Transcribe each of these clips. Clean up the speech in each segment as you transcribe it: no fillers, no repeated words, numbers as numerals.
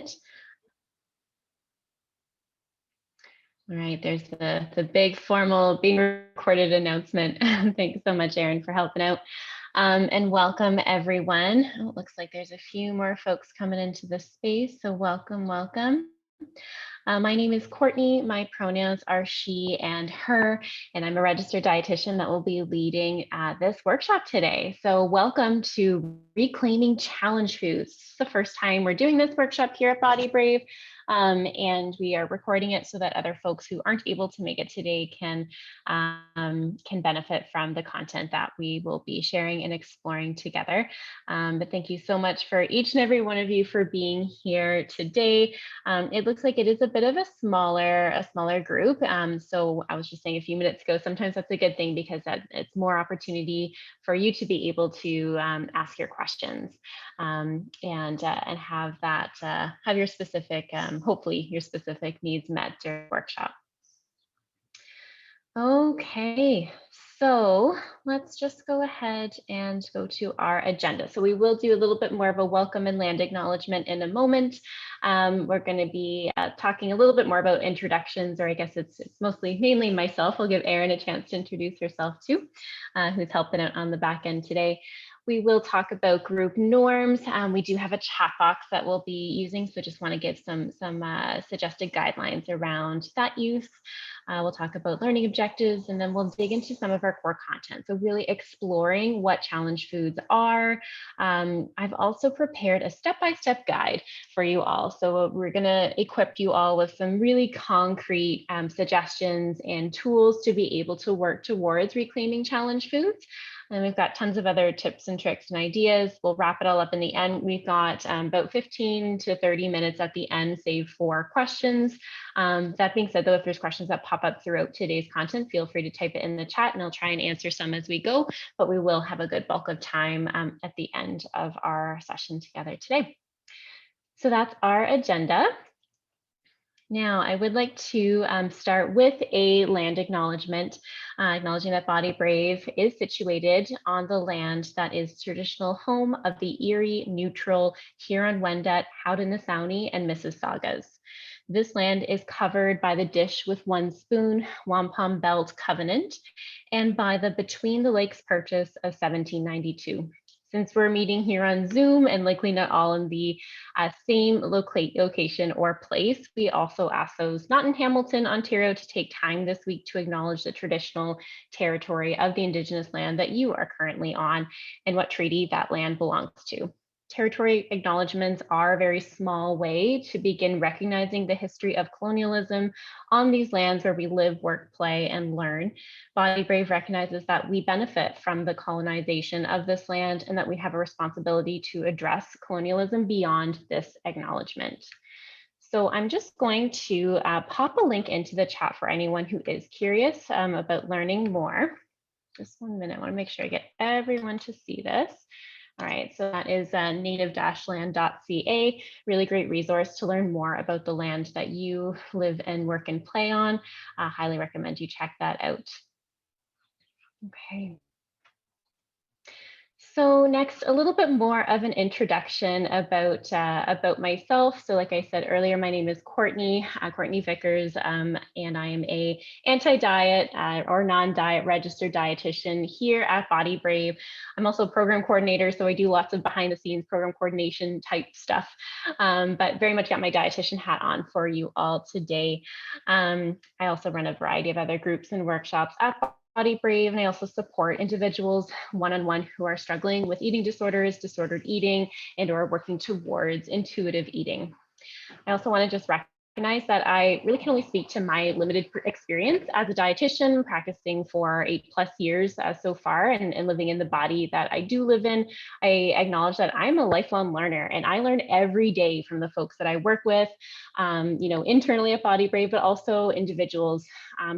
All right, there's the big formal being recorded announcement. Thanks so much, Erin, for helping out. And welcome everyone. Oh, it looks like there's a few more folks coming into the space, so welcome. My name is Courtney. My pronouns are she and her, and I'm a registered dietitian that will be leading this workshop today. So welcome to Reclaiming Challenge Foods. It's the first time we're doing this workshop here at Body Brave. And we are recording it so that other folks who aren't able to make it today can benefit from the content that we will be sharing and exploring together. But thank you so much for each and every one of you for being here today. It looks like it is a bit of a smaller group. So I was just saying a few minutes ago, sometimes that's a good thing because it's more opportunity for you to be able to ask your questions and have that have your specific hopefully your specific needs met during the workshop. Okay, so let's just go ahead and go to our agenda. So we will do a little bit more of a welcome and land acknowledgement in a moment. We're going to be talking a little bit more about introductions, or I guess it's mainly myself. I'll give Erin a chance to introduce herself too, who's helping out on the back end today. We will talk about group norms. We do have a chat box that we'll be using, so just want to give some suggested guidelines around that use. We'll talk about learning objectives, and then we'll dig into some of our core content. So really exploring what challenge foods are. I've also prepared a step-by-step guide for you all. So we're going to equip you all with some really concrete suggestions and tools to be able to work towards reclaiming challenge foods. And we've got tons of other tips and tricks and ideas. We'll wrap it all up in the end. We've got about 15 to 30 minutes at the end, save for questions. That being said, though, if there's questions that pop up throughout today's content, feel free to type it in the chat and I'll try and answer some as we go, but we will have a good bulk of time at the end of our session together today. So that's our agenda. Now, I would like to start with a land acknowledgement, acknowledging that Body Brave is situated on the land that is traditional home of the Erie, Neutral, Huron-Wendat, Haudenosaunee, and Mississaugas. This land is covered by the Dish with One Spoon Wampum Belt Covenant and by the Between the Lakes Purchase of 1792. Since we're meeting here on Zoom and likely not all in the same location or place, we also ask those not in Hamilton, Ontario, to take time this week to acknowledge the traditional territory of the Indigenous land that you are currently on and what treaty that land belongs to. Territory acknowledgements are a very small way to begin recognizing the history of colonialism on these lands where we live, work, play, and learn. Body Brave recognizes that we benefit from the colonization of this land and that we have a responsibility to address colonialism beyond this acknowledgement. So I'm just going to pop a link into the chat for anyone who is curious about learning more. Just 1 minute, I want to make sure I get everyone to see this. All right, so that is native-land.ca, really great resource to learn more about the land that you live and work and play on. I highly recommend you check that out. Okay. So next, a little bit more of an introduction about myself. So like I said earlier, my name is Courtney Vickers, and I am a anti-diet or non-diet registered dietitian here at Body Brave. I'm also a program coordinator, so I do lots of behind the scenes program coordination type stuff, but very much got my dietitian hat on for you all today. I also run a variety of other groups and workshops at Body Brave, and I also support individuals one-on-one who are struggling with eating disorders, disordered eating, and or working towards intuitive eating. I also want to just recognize that I really can only speak to my limited experience as a dietitian, practicing for 8+ years so far and living in the body that I do live in. I acknowledge that I'm a lifelong learner and I learn every day from the folks that I work with, internally at Body Brave, but also individuals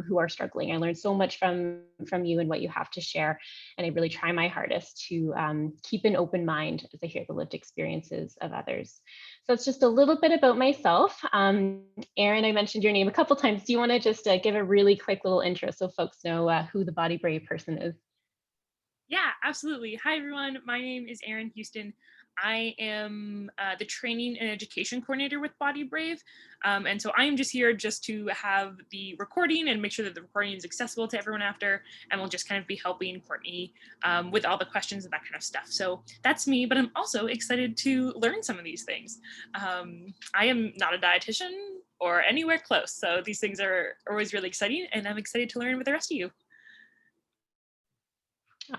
who are struggling. I learn so much from you and what you have to share. And I really try my hardest to keep an open mind as I hear the lived experiences of others. So it's just a little bit about myself. Erin, I mentioned your name a couple times. Do you want to just give a really quick little intro so folks know who the Body Brave person is? Yeah, absolutely. Hi, everyone. My name is Erin Houston. I am the training and education coordinator with Body Brave. And so I am just here just to have the recording and make sure that the recording is accessible to everyone after. And we'll just kind of be helping Courtney with all the questions and that kind of stuff. So that's me, but I'm also excited to learn some of these things. I am not a dietitian or anywhere close. So these things are always really exciting, and I'm excited to learn with the rest of you.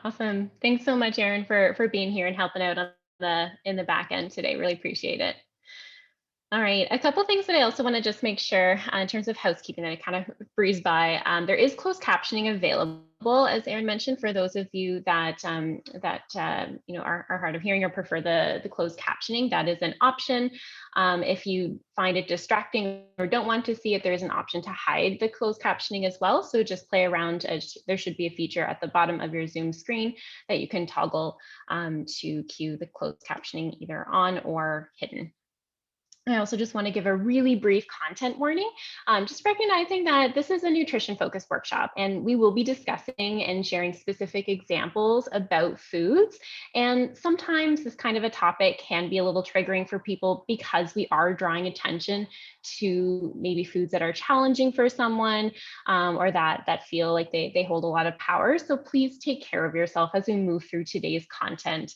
Awesome. Thanks so much, Erin, for being here and helping out on the in the back end today. Really appreciate it. All right, a couple things that I also want to just make sure in terms of housekeeping that I kind of breeze by. There is closed captioning available, as Erin mentioned, for those of you that are hard of hearing or prefer the closed captioning. That is an option. If you find it distracting or don't want to see it, there is an option to hide the closed captioning as well. So just play around. There should be a feature at the bottom of your Zoom screen that you can toggle to cue the closed captioning either on or hidden. I also just want to give a really brief content warning, just recognizing that this is a nutrition focused workshop and we will be discussing and sharing specific examples about foods. And sometimes this kind of a topic can be a little triggering for people because we are drawing attention to maybe foods that are challenging for someone or that feel like they hold a lot of power. So please take care of yourself as we move through today's content.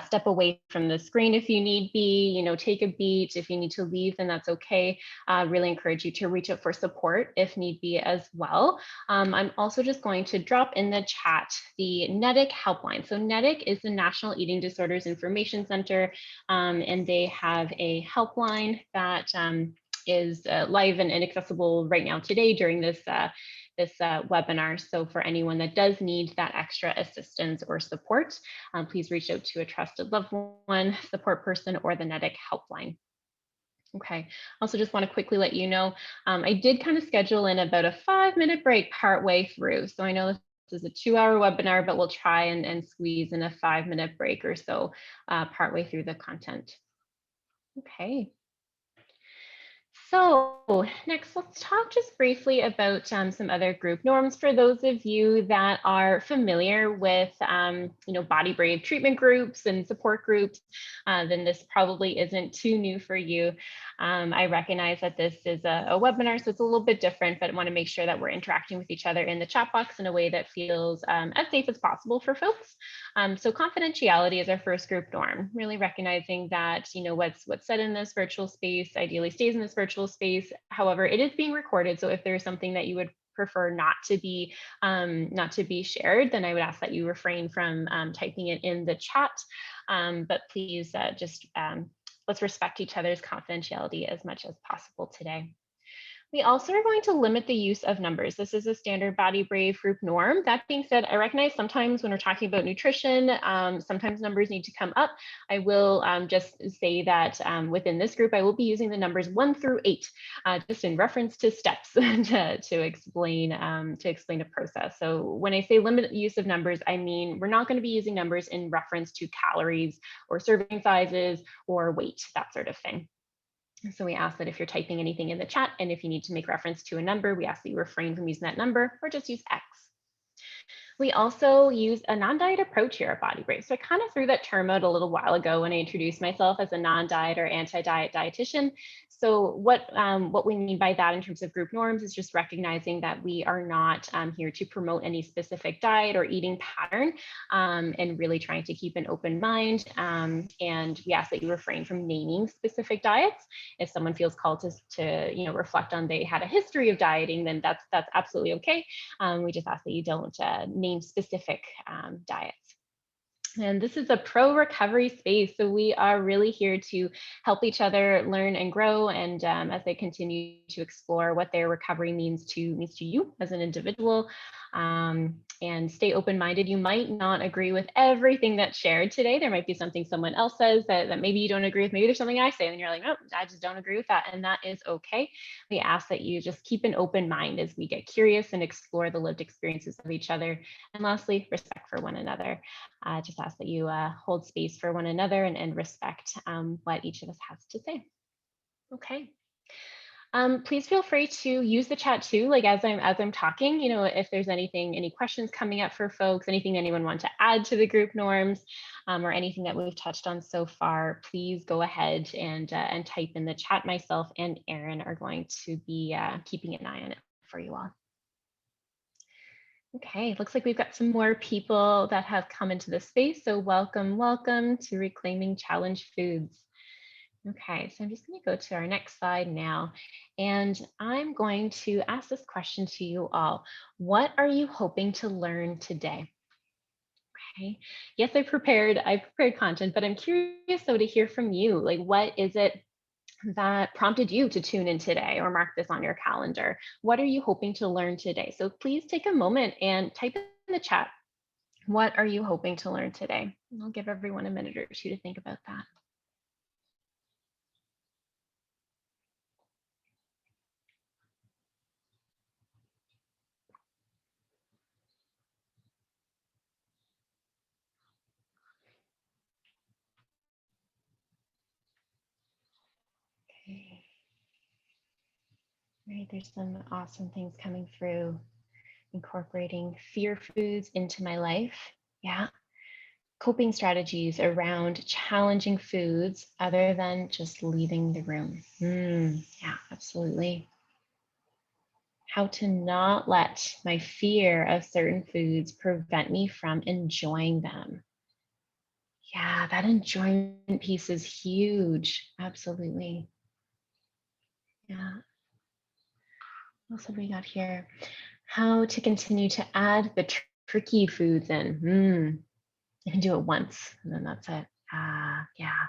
Step away from the screen if you need be, take a beat. If you need to leave, then that's okay. Really encourage you to reach out for support if need be as well. I'm also just going to drop in the chat the NEDIC helpline. So NEDIC is the National Eating Disorders Information Center, and they have a helpline that is live and accessible right now today during this webinar. So for anyone that does need that extra assistance or support, please reach out to a trusted loved one, support person, or the NEDIC helpline. Okay, also just want to quickly let you know, I did kind of schedule in about a 5-minute break partway through. So I know this is a 2-hour webinar, but we'll try and squeeze in a 5-minute break or so partway through the content. Okay. So next, let's talk just briefly about some other group norms for those of you that are familiar with, Body Brave treatment groups and support groups. Then this probably isn't too new for you. I recognize that this is a webinar, so it's a little bit different, but I want to make sure that we're interacting with each other in the chat box in a way that feels as safe as possible for folks. So confidentiality is our first group norm, really recognizing that, what's said in this virtual space ideally stays in this virtual space. However, it is being recorded. So if there's something that you would prefer not to be shared, then I would ask that you refrain from typing it in the chat. But please let's respect each other's confidentiality as much as possible today. We also are going to limit the use of numbers. This is a standard Body Brave group norm. That being said, I recognize sometimes when we're talking about nutrition, sometimes numbers need to come up. I will just say that within this group, I will be using the numbers 1 through 8, just in reference to steps to explain a process. So when I say limit use of numbers, I mean we're not going to be using numbers in reference to calories or serving sizes or weight, that sort of thing. So we ask that if you're typing anything in the chat and if you need to make reference to a number, we ask that you refrain from using that number or just use X. We also use a non-diet approach here at Body Brave. So I kind of threw that term out a little while ago when I introduced myself as a non-diet or anti-diet dietitian. So what we mean by that in terms of group norms is just recognizing that we are not here to promote any specific diet or eating pattern, and really trying to keep an open mind. And we ask that you refrain from naming specific diets. If someone feels called to reflect on they had a history of dieting, then that's absolutely okay. We just ask that you don't name specific diets. And this is a pro recovery space. So we are really here to help each other learn and grow. And as they continue to explore what their recovery means to you as an individual, and stay open-minded. You might not agree with everything that's shared today. There might be something someone else says that maybe you don't agree with. Maybe there's something I say and you're like, no, I just don't agree with that. And that is okay. We ask that you just keep an open mind as we get curious and explore the lived experiences of each other. And lastly, respect for one another. Just ask that you hold space for one another and respect what each of us has to say. Okay. Please feel free to use the chat too, like as I'm talking, if there's any questions coming up for folks, anything anyone want to add to the group norms, or anything that we've touched on so far, please go ahead and type in the chat. Myself and Erin are going to be keeping an eye on it for you all. Okay, looks like we've got some more people that have come into the space. So welcome to Reclaiming Challenge Foods. Okay, so I'm just going to go to our next slide now, and I'm going to ask this question to you all. What are you hoping to learn today? Okay, yes, I prepared content, but I'm curious though to hear from you. Like, what is it that prompted you to tune in today or mark this on your calendar? What are you hoping to learn today? So please take a moment and type in the chat. What are you hoping to learn today? And I'll give everyone a minute or two to think about that. Okay. Right, there's some awesome things coming through. Incorporating fear foods into my life. Yeah. Coping strategies around challenging foods other than just leaving the room. Yeah, absolutely. How to not let my fear of certain foods prevent me from enjoying them. Yeah, that enjoyment piece is huge. Absolutely. Yeah. What else have we got here? How to continue to add the tricky foods in. You can do it once and then that's it. Yeah.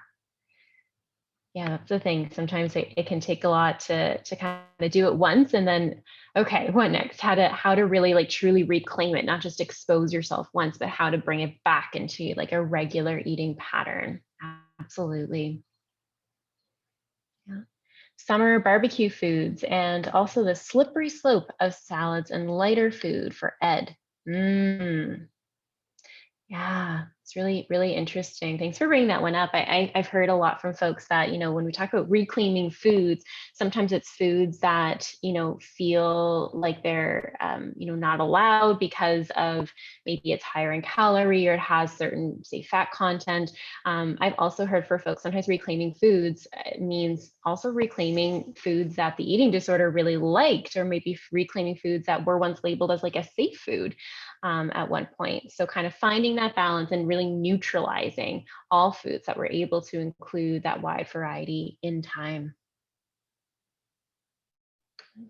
Yeah, that's the thing. Sometimes it can take a lot to kind of do it once and then, okay, what next? How to really like truly reclaim it, not just expose yourself once, but how to bring it back into like a regular eating pattern. Absolutely. Yeah. Summer barbecue foods and also the slippery slope of salads and lighter food for Ed. Yeah, it's really, really interesting. Thanks for bringing that one up. I've heard a lot from folks that, when we talk about reclaiming foods, sometimes it's foods that, feel like they're, not allowed because of maybe it's higher in calorie or it has certain, say, fat content. I've also heard for folks, sometimes reclaiming foods means also reclaiming foods that the eating disorder really liked, or maybe reclaiming foods that were once labeled as like a safe food at one point. So kind of finding that balance and really neutralizing all foods that were able to include that wide variety in time.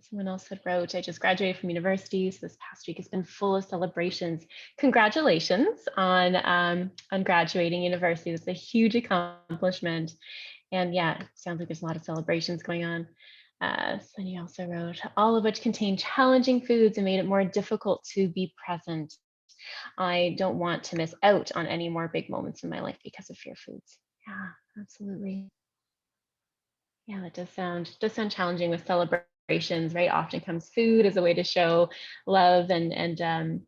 Someone else had wrote, I just graduated from university, so this past week has been full of celebrations. Congratulations on graduating university. That's a huge accomplishment. And yeah, it sounds like there's a lot of celebrations going on. Sunny also wrote, all of which contain challenging foods and made it more difficult to be present. I don't want to miss out on any more big moments in my life because of fear foods. Yeah, absolutely. Yeah, that does sound challenging with celebrations, right? Often comes food as a way to show love and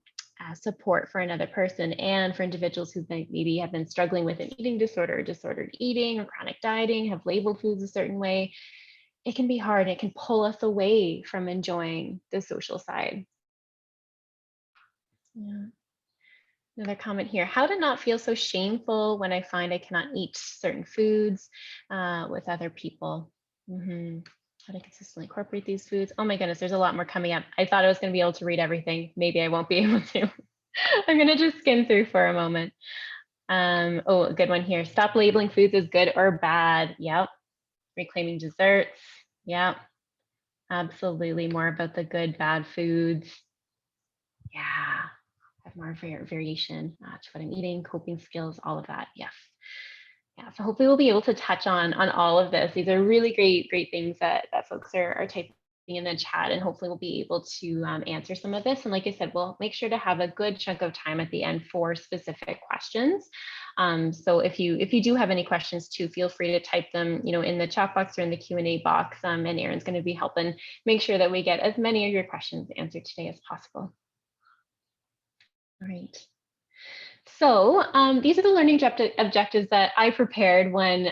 support for another person, and for individuals who maybe have been struggling with an eating disorder, disordered eating, or chronic dieting, have labeled foods a certain way. It can be hard. It can pull us away from enjoying the social side. Yeah. Another comment here, how to not feel so shameful when I find I cannot eat certain foods with other people. How to consistently incorporate these foods. Oh my goodness, there's a lot more coming up. I thought I was going to be able to read everything. Maybe I won't be able to. I'm going to just skim through for a moment. Oh, a good one here. Stop labeling foods as good or bad. Yep. Reclaiming desserts. Yep. Absolutely. More about the good, bad foods. Yeah. Have more variation to what I'm eating, coping skills, all of that. Yes. Yeah. So hopefully we'll be able to touch on all of this. These are really great things that folks are typing in the chat, and hopefully we'll be able to answer some of this. And like I said, we'll make sure to have a good chunk of time at the end for specific questions. So if you do have any questions too, feel free to type them, in the chat box or in the Q&A box. And Erin's going to be helping make sure that we get as many of your questions answered today as possible. All right. So these are the learning objectives that I prepared when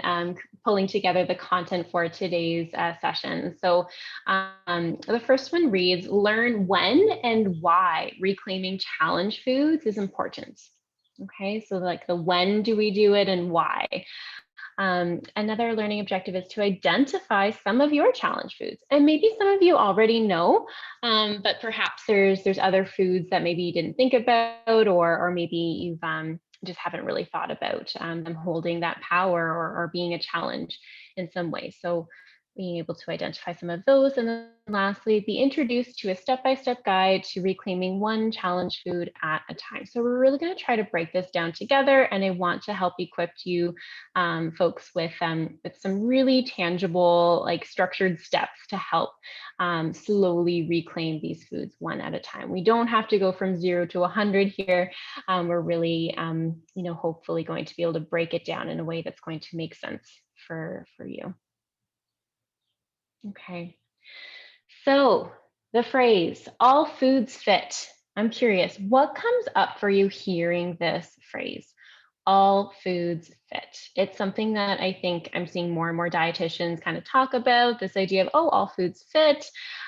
pulling together the content for today's session. So the first one reads, learn when and why reclaiming challenge foods is important. Okay, so like the when do we do it and why? Another learning objective is to identify some of your challenge foods. And maybe some of you already know, but perhaps there's other foods that maybe you didn't think about, or maybe you've just haven't really thought about them holding that power or being a challenge in some way. So being able to identify some of those. And then lastly, be introduced to a step-by-step guide to reclaiming one challenge food at a time. So we're really going to try to break this down together, and I want to help equip you folks with some really tangible, like structured steps to help slowly reclaim these foods one at a time. We don't have to go from 0 to 100 here. We're really, hopefully going to be able to break it down in a way that's going to make sense for you. Okay. So the phrase, all foods fit. I'm curious, what comes up for you hearing this phrase? All foods fit. It's something that I think I'm seeing more and more dietitians kind of talk about, this idea of, oh, all foods fit.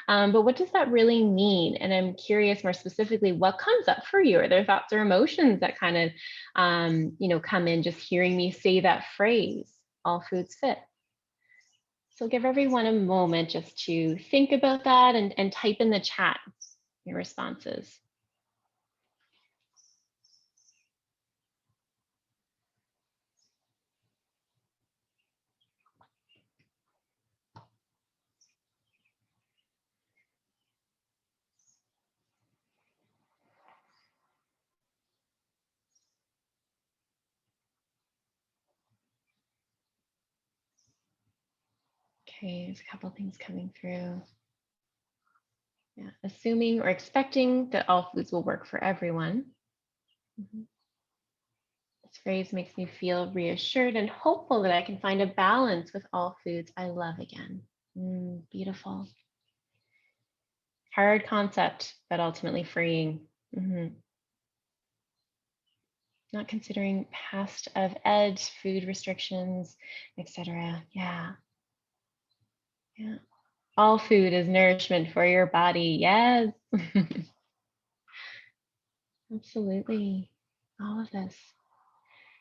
But what does that really mean? And I'm curious more specifically, what comes up for you? Are there thoughts or emotions that kind of, come in just hearing me say that phrase, all foods fit? So give everyone a moment just to think about that and type in the chat your responses. Okay, there's a couple things coming through. Yeah, assuming or expecting that all foods will work for everyone. This phrase makes me feel reassured and hopeful that I can find a balance with all foods I love again. Beautiful. Hard concept, but ultimately freeing. Not considering past of ed, food restrictions, etc. Yeah. All food is nourishment for your body. Yes. Absolutely. All of this.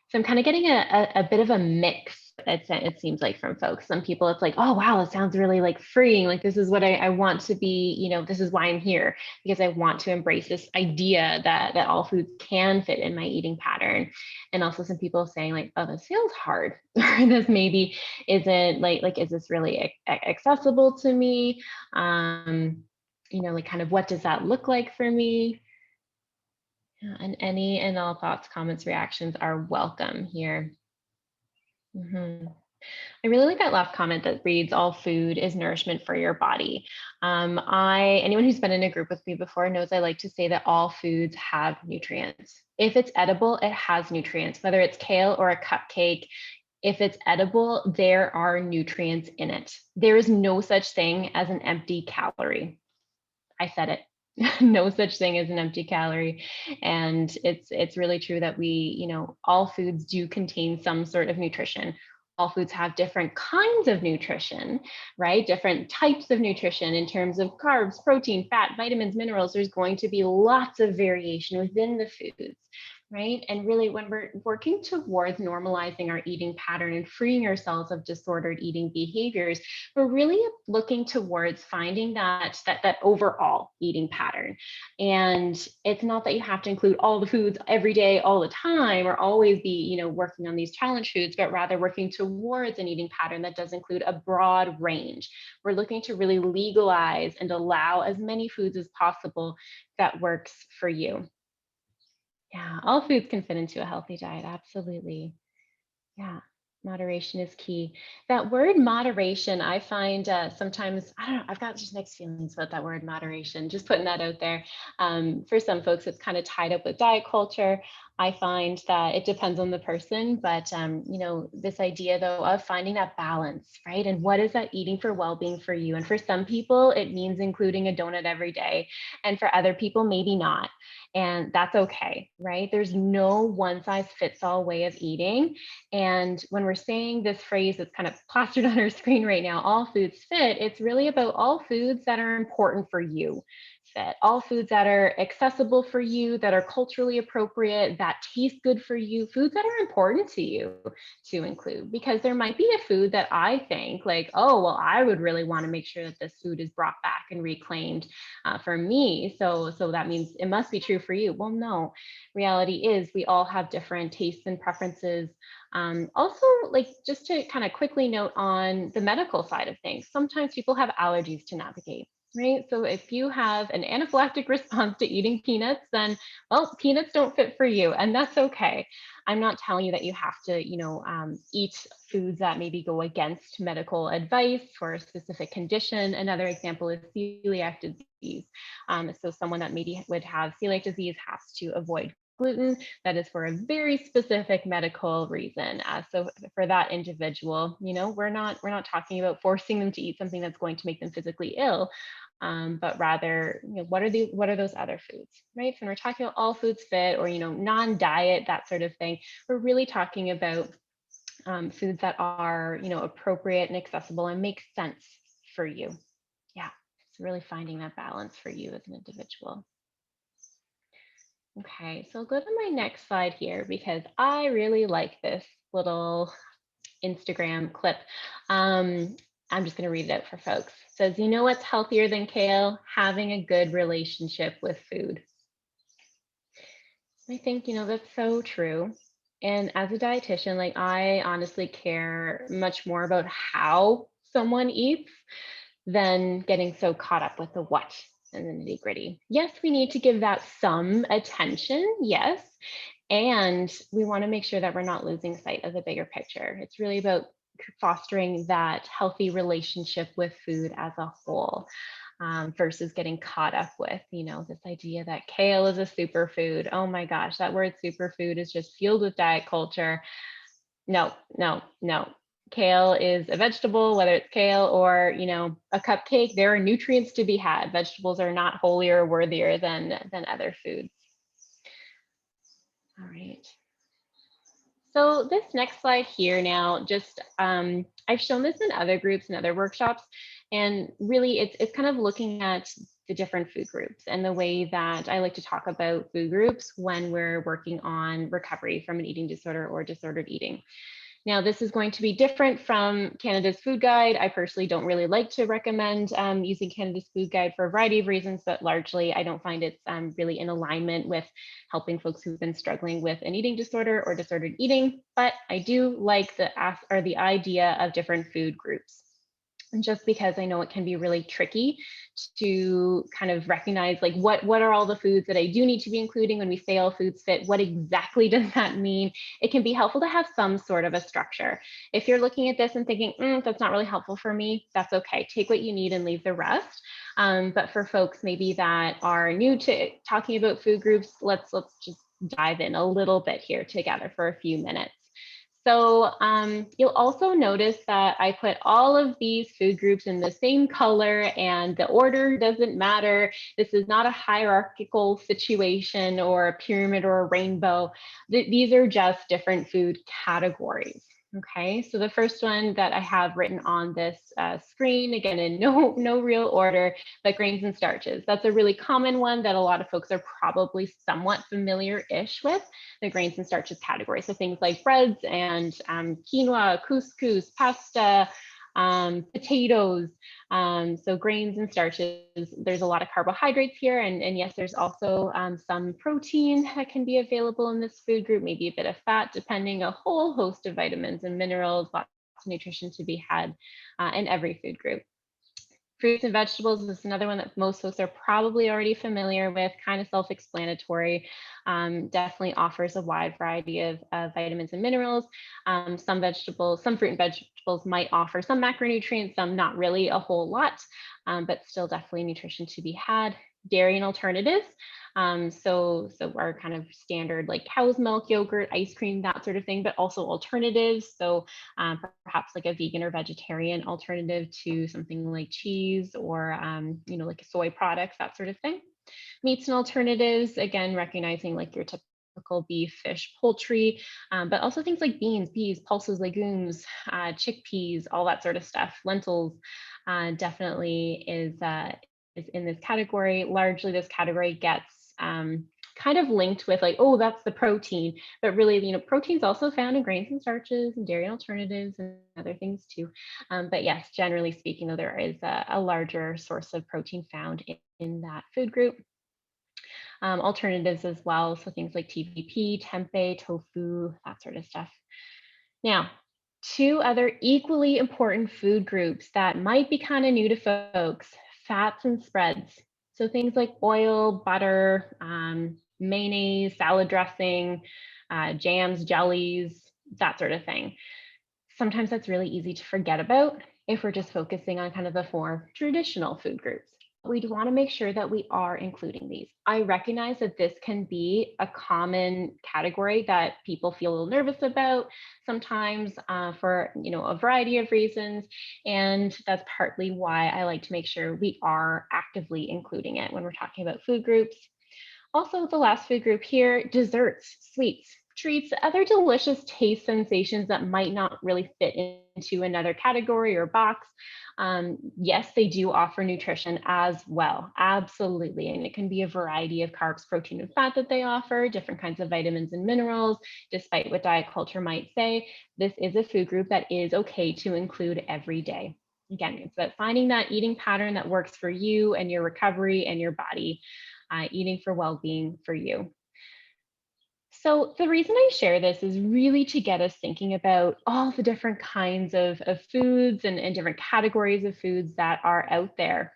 So I'm kind of getting a bit of a mix, it seems like, from folks. Some people, it's like, oh, wow, it sounds really like freeing. Like, this is what I want to be, this is why I'm here, because I want to embrace this idea that all foods can fit in my eating pattern. And also some people saying like, oh, this feels hard. Or this maybe isn't like, is this really accessible to me? Like kind of what does that look like for me? Yeah, and any and all thoughts, comments, reactions are welcome here. I really like that last comment that reads, all food is nourishment for your body. Anyone who's been in a group with me before knows I like to say that all foods have nutrients. If it's edible, it has nutrients, whether it's kale or a cupcake. If it's edible, there are nutrients in it. There is no such thing as an empty calorie. I said it. No such thing as an empty calorie. And it's really true that all foods do contain some sort of nutrition. All foods have different kinds of nutrition, right? Different types of nutrition in terms of carbs, protein, fat, vitamins, minerals. There's going to be lots of variation within the foods, right? And really, when we're working towards normalizing our eating pattern and freeing ourselves of disordered eating behaviors, we're really looking towards finding that overall eating pattern. And it's not that you have to include all the foods every day, all the time, or always be, working on these challenge foods, but rather working towards an eating pattern that does include a broad range. We're looking to really legalize and allow as many foods as possible that works for you. Yeah, all foods can fit into a healthy diet. Absolutely. Yeah, moderation is key. That word moderation, I find sometimes, I don't know, I've got just mixed feelings about that word moderation, just putting that out there. For some folks, it's kind of tied up with diet culture. I find that it depends on the person, but this idea though of finding that balance, right? And what is that eating for well-being for you? And for some people, it means including a donut every day, and for other people, maybe not. And that's okay, right? There's no one size fits all way of eating. And when we're saying this phrase that's kind of plastered on our screen right now, all foods fit, it's really about all foods that are important for you fit, all foods that are accessible for you, that are culturally appropriate, that taste good for you, foods that are important to you to include. Because there might be a food that I think, like, oh, well, I would really want to make sure that this food is brought back and reclaimed for me. So that means it must be true for you. Well, no, reality is we all have different tastes and preferences. Also, like just to kind of quickly note on the medical side of things, sometimes people have allergies to navigate. Right. So if you have an anaphylactic response to eating peanuts, then, well, peanuts don't fit for you. And that's okay. I'm not telling you that you have to, eat foods that maybe go against medical advice for a specific condition. Another example is celiac disease. So someone that maybe would have celiac disease has to avoid gluten. That is for a very specific medical reason. So for that individual, we're not talking about forcing them to eat something that's going to make them physically ill, but rather, what are those other foods, right? So when we're talking about all foods fit, or non-diet, that sort of thing, we're really talking about foods that are appropriate and accessible and make sense for you. Yeah, it's really finding that balance for you as an individual. Okay, so I'll go to my next slide here because I really like this little Instagram clip. Um, I'm just going to read it out for folks. It says, you know what's healthier than kale? Having a good relationship with food. I think, that's so true. And as a dietitian, like I honestly care much more about how someone eats than getting so caught up with the what and the nitty gritty. Yes, we need to give that some attention. Yes. And we want to make sure that we're not losing sight of the bigger picture. It's really about fostering that healthy relationship with food as a whole, versus getting caught up with, this idea that kale is a superfood. Oh my gosh, that word superfood is just fueled with diet culture. No, no, no. Kale is a vegetable, whether it's kale or, a cupcake, there are nutrients to be had. Vegetables are not holier or worthier than other foods. All right. So this next slide here now, just I've shown this in other groups and other workshops, and really it's kind of looking at the different food groups and the way that I like to talk about food groups when we're working on recovery from an eating disorder or disordered eating. Now, this is going to be different from Canada's Food Guide. I personally don't really like to recommend using Canada's Food Guide for a variety of reasons, but largely I don't find it's really in alignment with helping folks who've been struggling with an eating disorder or disordered eating. But I do like the idea of different food groups. And just because I know it can be really tricky to kind of recognize, like, what are all the foods that I do need to be including when we say all foods fit? What exactly does that mean? It can be helpful to have some sort of a structure. If you're looking at this and thinking, that's not really helpful for me, that's okay. Take what you need and leave the rest. But for folks maybe that are new to talking about food groups, let's just dive in a little bit here together for a few minutes. So you'll also notice that I put all of these food groups in the same color, and the order doesn't matter. This is not a hierarchical situation or a pyramid or a rainbow. These are just different food categories. Okay, so the first one that I have written on this screen, again, in no real order, but grains and starches. That's a really common one that a lot of folks are probably somewhat familiar-ish with, the grains and starches category. So things like breads and quinoa, couscous, pasta, potatoes. So grains and starches, there's a lot of carbohydrates here. And yes, there's also some protein that can be available in this food group, maybe a bit of fat, depending, a whole host of vitamins and minerals, lots of nutrition to be had in every food group. Fruits and vegetables is another one that most folks are probably already familiar with, kind of self-explanatory. Definitely offers a wide variety of vitamins and minerals. Some fruit and vegetables might offer some macronutrients, some not really a whole lot, but still definitely nutrition to be had. dairy and alternatives. So our kind of standard like cow's milk, yogurt, ice cream, that sort of thing, but also alternatives. So perhaps like a vegan or vegetarian alternative to something like cheese or, like soy products, that sort of thing. Meats and alternatives, again, recognizing like your typical beef, fish, poultry, but also things like beans, peas, pulses, legumes, chickpeas, all that sort of stuff. Lentils definitely is in this category. Largely, this category gets kind of linked with like, oh, that's the protein, but really, protein's also found in grains and starches and dairy alternatives and other things too. But yes, generally speaking, though, there is a larger source of protein found in that food group. Alternatives as well, so things like TVP, tempeh, tofu, that sort of stuff. Now, two other equally important food groups that might be kind of new to folks: fats and spreads. So things like oil, butter, mayonnaise, salad dressing, jams, jellies, that sort of thing. Sometimes that's really easy to forget about if we're just focusing on kind of the more traditional food groups. We do want to make sure that we are including these. I recognize that this can be a common category that people feel a little nervous about sometimes for a variety of reasons, and that's partly why I like to make sure we are actively including it when we're talking about food groups. Also, the last food group here: desserts, sweets, treats, other delicious taste sensations that might not really fit into another category or box. Yes, they do offer nutrition as well, absolutely. And it can be a variety of carbs, protein, and fat that they offer, different kinds of vitamins and minerals. Despite what diet culture might say, this is a food group that is okay to include every day. Again, it's about finding that eating pattern that works for you and your recovery and your body. Eating for well-being for you. So the reason I share this is really to get us thinking about all the different kinds of foods and different categories of foods that are out there.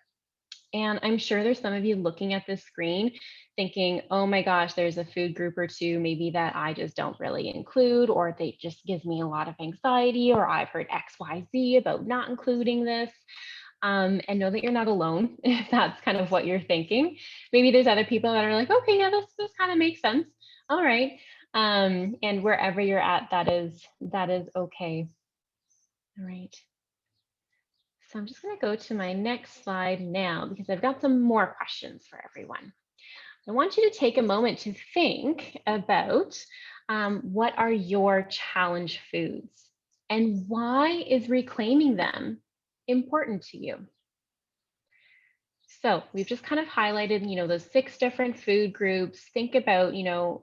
And I'm sure there's some of you looking at this screen thinking, oh my gosh, there's a food group or two maybe that I just don't really include, or they just give me a lot of anxiety, or I've heard XYZ about not including this. And know that you're not alone if that's kind of what you're thinking. Maybe there's other people that are like, okay, yeah, this kind of makes sense. All right. And wherever you're at, that is okay. All right. So I'm just going to go to my next slide now because I've got some more questions for everyone. I want you to take a moment to think about what are your challenge foods and why is reclaiming them important to you? So we've just kind of highlighted, those 6 different food groups. Think about,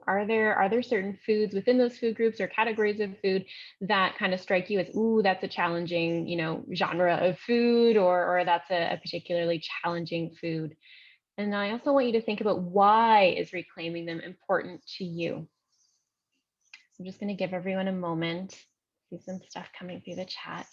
are there certain foods within those food groups or categories of food that kind of strike you as, ooh, that's a challenging, genre of food, or that's a particularly challenging food. And I also want you to think about, why is reclaiming them important to you? I'm just going to give everyone a moment. See some stuff coming through the chat.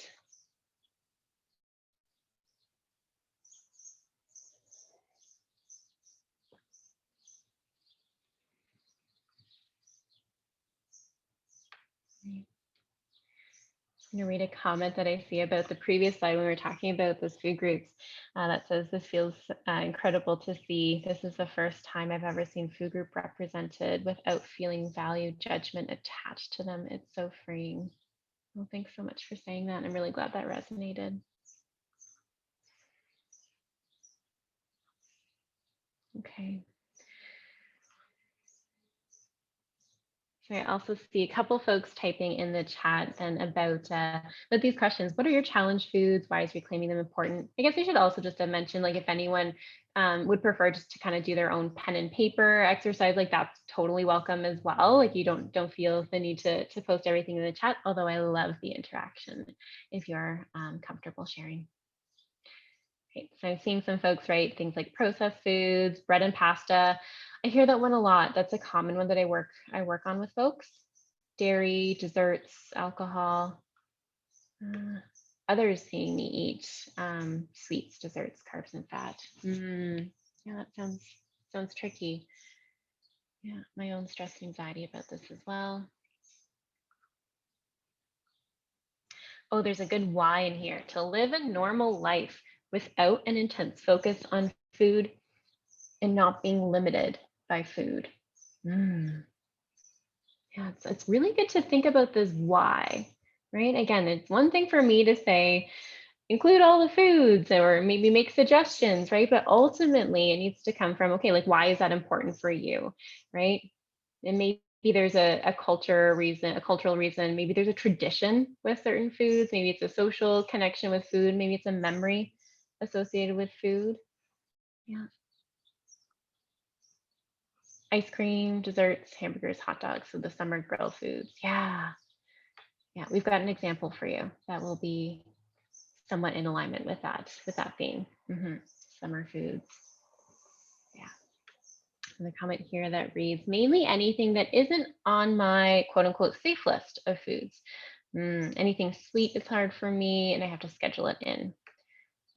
I'm going to read a comment that I see about the previous slide when we were talking about those food groups that says, this feels incredible to see. This is the first time I've ever seen food group represented without feeling value judgment attached to them. It's so freeing. Well, thanks so much for saying that. I'm really glad that resonated. Okay. So I also see a couple folks typing in the chat and about these questions. What are your challenge foods? Why is reclaiming them important? I guess I should also just mention, like, if anyone would prefer just to kind of do their own pen and paper exercise, like, that's totally welcome as well. Like, you don't feel the need to post everything in the chat, although I love the interaction if you're comfortable sharing. Okay, so I'm seeing some folks write things like processed foods, bread and pasta. I hear that one a lot. That's a common one that I work on with folks. Dairy, desserts, alcohol. Others seeing me eat sweets, desserts, carbs, and fat. Yeah, that sounds tricky. Yeah, my own stress and anxiety about this as well. Oh, there's a good why in here: to live a normal life without an intense focus on food. and not being limited by food. Mm. Yeah, it's really good to think about this why, right? Again, it's one thing for me to say, include all the foods or maybe make suggestions, right? But ultimately, it needs to come from, okay, like, why is that important for you, right? And maybe there's a culture reason, a cultural reason. Maybe there's a tradition with certain foods. Maybe it's a social connection with food. Maybe it's a memory associated with food. Yeah. Ice cream, desserts, hamburgers, hot dogs, so the summer grill foods. Yeah. Yeah, we've got an example for you that will be somewhat in alignment with that theme. Summer foods. Yeah. And the comment here that reads, mainly anything that isn't on my quote unquote safe list of foods. Anything sweet is hard for me and I have to schedule it in.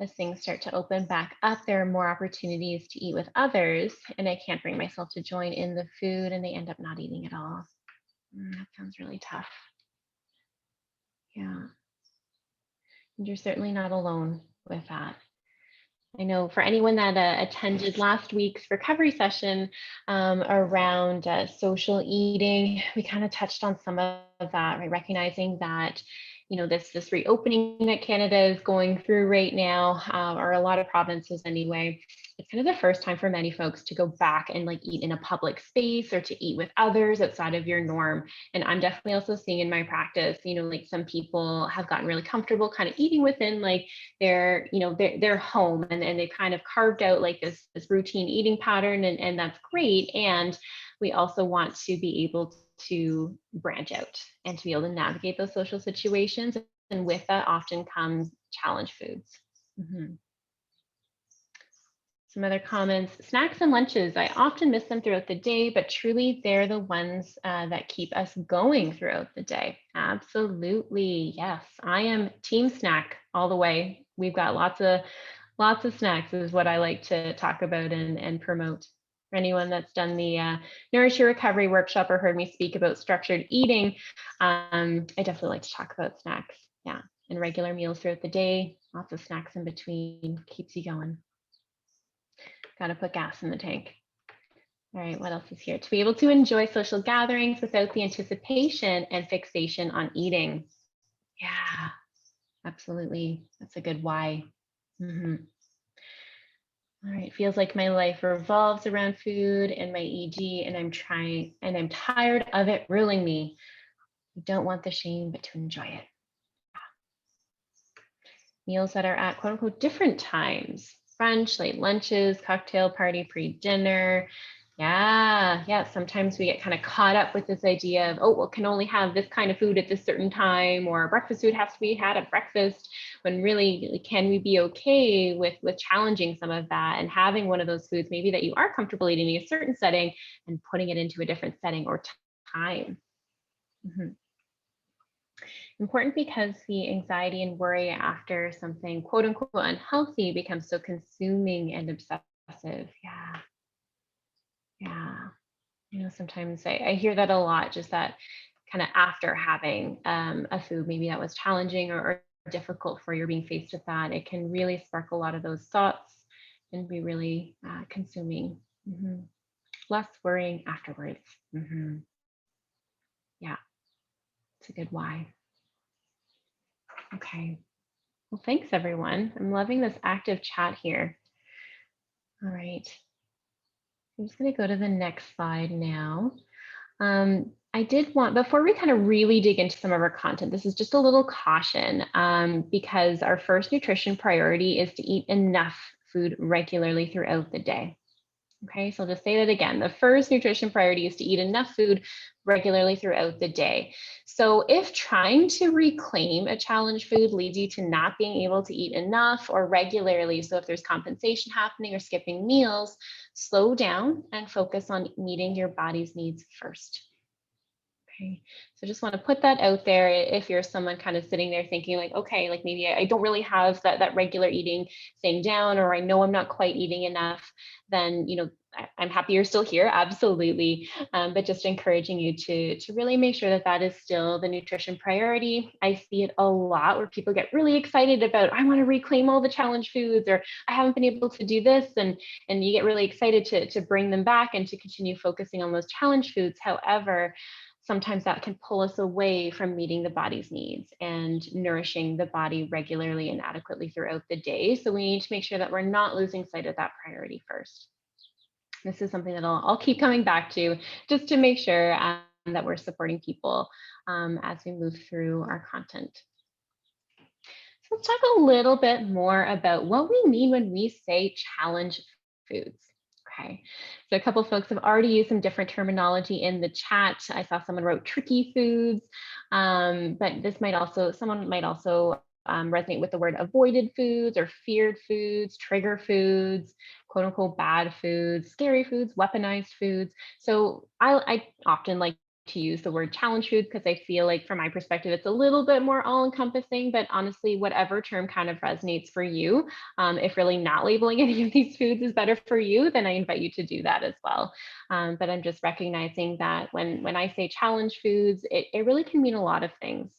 As things start to open back up, there are more opportunities to eat with others and I can't bring myself to join in the food and they end up not eating at all. That sounds really tough. Yeah. And you're certainly not alone with that. I know for anyone that attended last week's recovery session around social eating, we kind of touched on some of that, right? Recognizing that, this reopening that Canada is going through right now, or a lot of provinces anyway, it's kind of the first time for many folks to go back and like eat in a public space or to eat with others outside of your norm. And I'm definitely also seeing in my practice, like some people have gotten really comfortable kind of eating within like their home and they kind of carved out like this routine eating pattern and that's great. And we also want to be able to branch out and to be able to navigate those social situations, and with that often comes challenge foods. Some other comments: snacks and lunches, I often miss them throughout the day, but truly they're the ones that keep us going throughout the day. Absolutely, yes. I am team snack all the way. We've got lots of snacks is what I like to talk about and promote. For anyone that's done the Nourish Your Recovery workshop or heard me speak about structured eating, I definitely like to talk about snacks. Yeah, and regular meals throughout the day, lots of snacks in between, keeps you going. Got to put gas in the tank. All right, what else is here? To be able to enjoy social gatherings without the anticipation and fixation on eating. Yeah, absolutely. That's a good why. All right, feels like my life revolves around food and my EG, and I'm tired of it ruling me. I don't want the shame, but to enjoy it. Meals that are at quote unquote different times, brunch, late lunches, cocktail party, pre-dinner. Yeah. Sometimes we get kind of caught up with this idea of, oh, well, can only have this kind of food at this certain time, or breakfast food has to be had at breakfast, when really, can we be okay with challenging some of that and having one of those foods maybe that you are comfortable eating in a certain setting and putting it into a different setting or time. Important because the anxiety and worry after something quote unquote unhealthy becomes so consuming and obsessive. Yeah. Sometimes I hear that a lot, just that kind of after having a food maybe that was challenging or difficult for you, being faced with that, it can really spark a lot of those thoughts and be really consuming. Less worrying afterwards. Yeah, it's a good why. Okay. Well, thanks everyone. I'm loving this active chat here. All right. I'm just going to go to the next slide now. I did want, before we kind of really dig into some of our content, this is just a little caution because our first nutrition priority is to eat enough food regularly throughout the day. Okay, so I'll just say that again. The first nutrition priority is to eat enough food regularly throughout the day. So if trying to reclaim a challenge food leads you to not being able to eat enough or regularly, so if there's compensation happening or skipping meals, slow down and focus on meeting your body's needs first. Okay. So just want to put that out there if you're someone kind of sitting there thinking like, okay, like maybe I don't really have that regular eating thing down, or I know I'm not quite eating enough, then, I'm happy you're still here. Absolutely. But just encouraging you to really make sure that that is still the nutrition priority. I see it a lot where people get really excited about, I want to reclaim all the challenge foods, or I haven't been able to do this. And you get really excited to bring them back and to continue focusing on those challenge foods. However, sometimes that can pull us away from meeting the body's needs and nourishing the body regularly and adequately throughout the day. So we need to make sure that we're not losing sight of that priority first. This is something that I'll keep coming back to just to make sure that we're supporting people as we move through our content. So let's talk a little bit more about what we mean when we say challenge foods. Okay, so a couple folks have already used some different terminology in the chat. I saw someone wrote tricky foods, but someone might also resonate with the word avoided foods or feared foods, trigger foods, quote unquote bad foods, scary foods, weaponized foods. So I often like to use the word challenge food because I feel like from my perspective, it's a little bit more all encompassing, but honestly, whatever term kind of resonates for you, if really not labeling any of these foods is better for you, then I invite you to do that as well. But I'm just recognizing that when I say challenge foods, it really can mean a lot of things.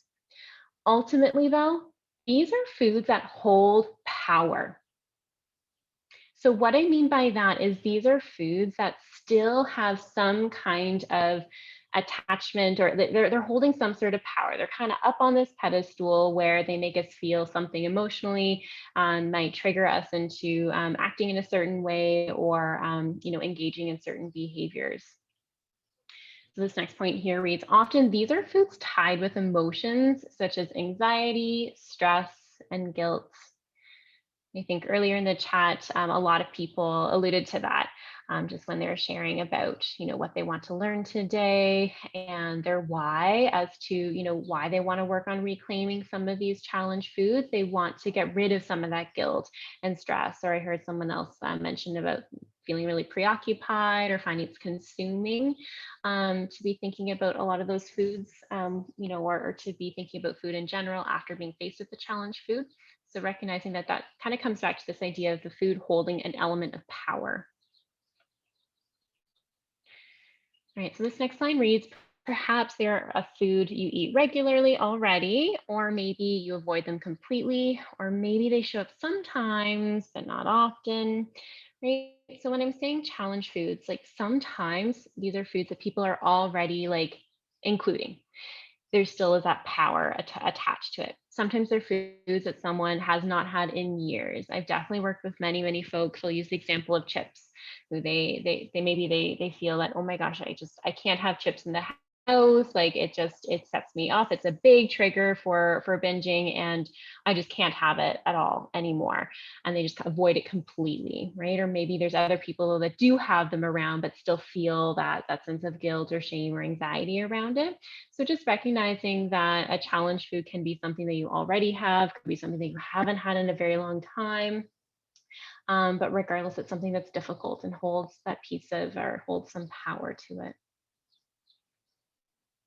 Ultimately though, these are foods that hold power. So what I mean by that is these are foods that still have some kind of attachment, or they're holding some sort of power. They're kind of up on this pedestal where they make us feel something emotionally, might trigger us into acting in a certain way, or engaging in certain behaviors. So this next point here reads, often these are foods tied with emotions such as anxiety, stress, and guilt. I think earlier in the chat, a lot of people alluded to that, just when they were sharing about, what they want to learn today and their why as to, why they want to work on reclaiming some of these challenge foods. They want to get rid of some of that guilt and stress. Or I heard someone else mention about feeling really preoccupied or finding it's consuming, to be thinking about a lot of those foods, or to be thinking about food in general after being faced with the challenge food. So recognizing that that kind of comes back to this idea of the food holding an element of power. All right, so this next line reads, perhaps they're a food you eat regularly already, or maybe you avoid them completely, or maybe they show up sometimes, but not often, right? So when I'm saying challenge foods, like sometimes these are foods that people are already like including. There still is that power attached to it. Sometimes they're foods that someone has not had in years. I've definitely worked with many folks. I'll use the example of chips, who they maybe they feel that, oh my gosh, I can't have chips in the house. Like it sets me off. It's a big trigger for binging, and I just can't have it at all anymore. And they just avoid it completely, right? Or maybe there's other people that do have them around but still feel that sense of guilt or shame or anxiety around it. So just recognizing that a challenge food can be something that you already have, could be something that you haven't had in a very long time. But regardless, it's something that's difficult and holds that piece of, or holds some power to it.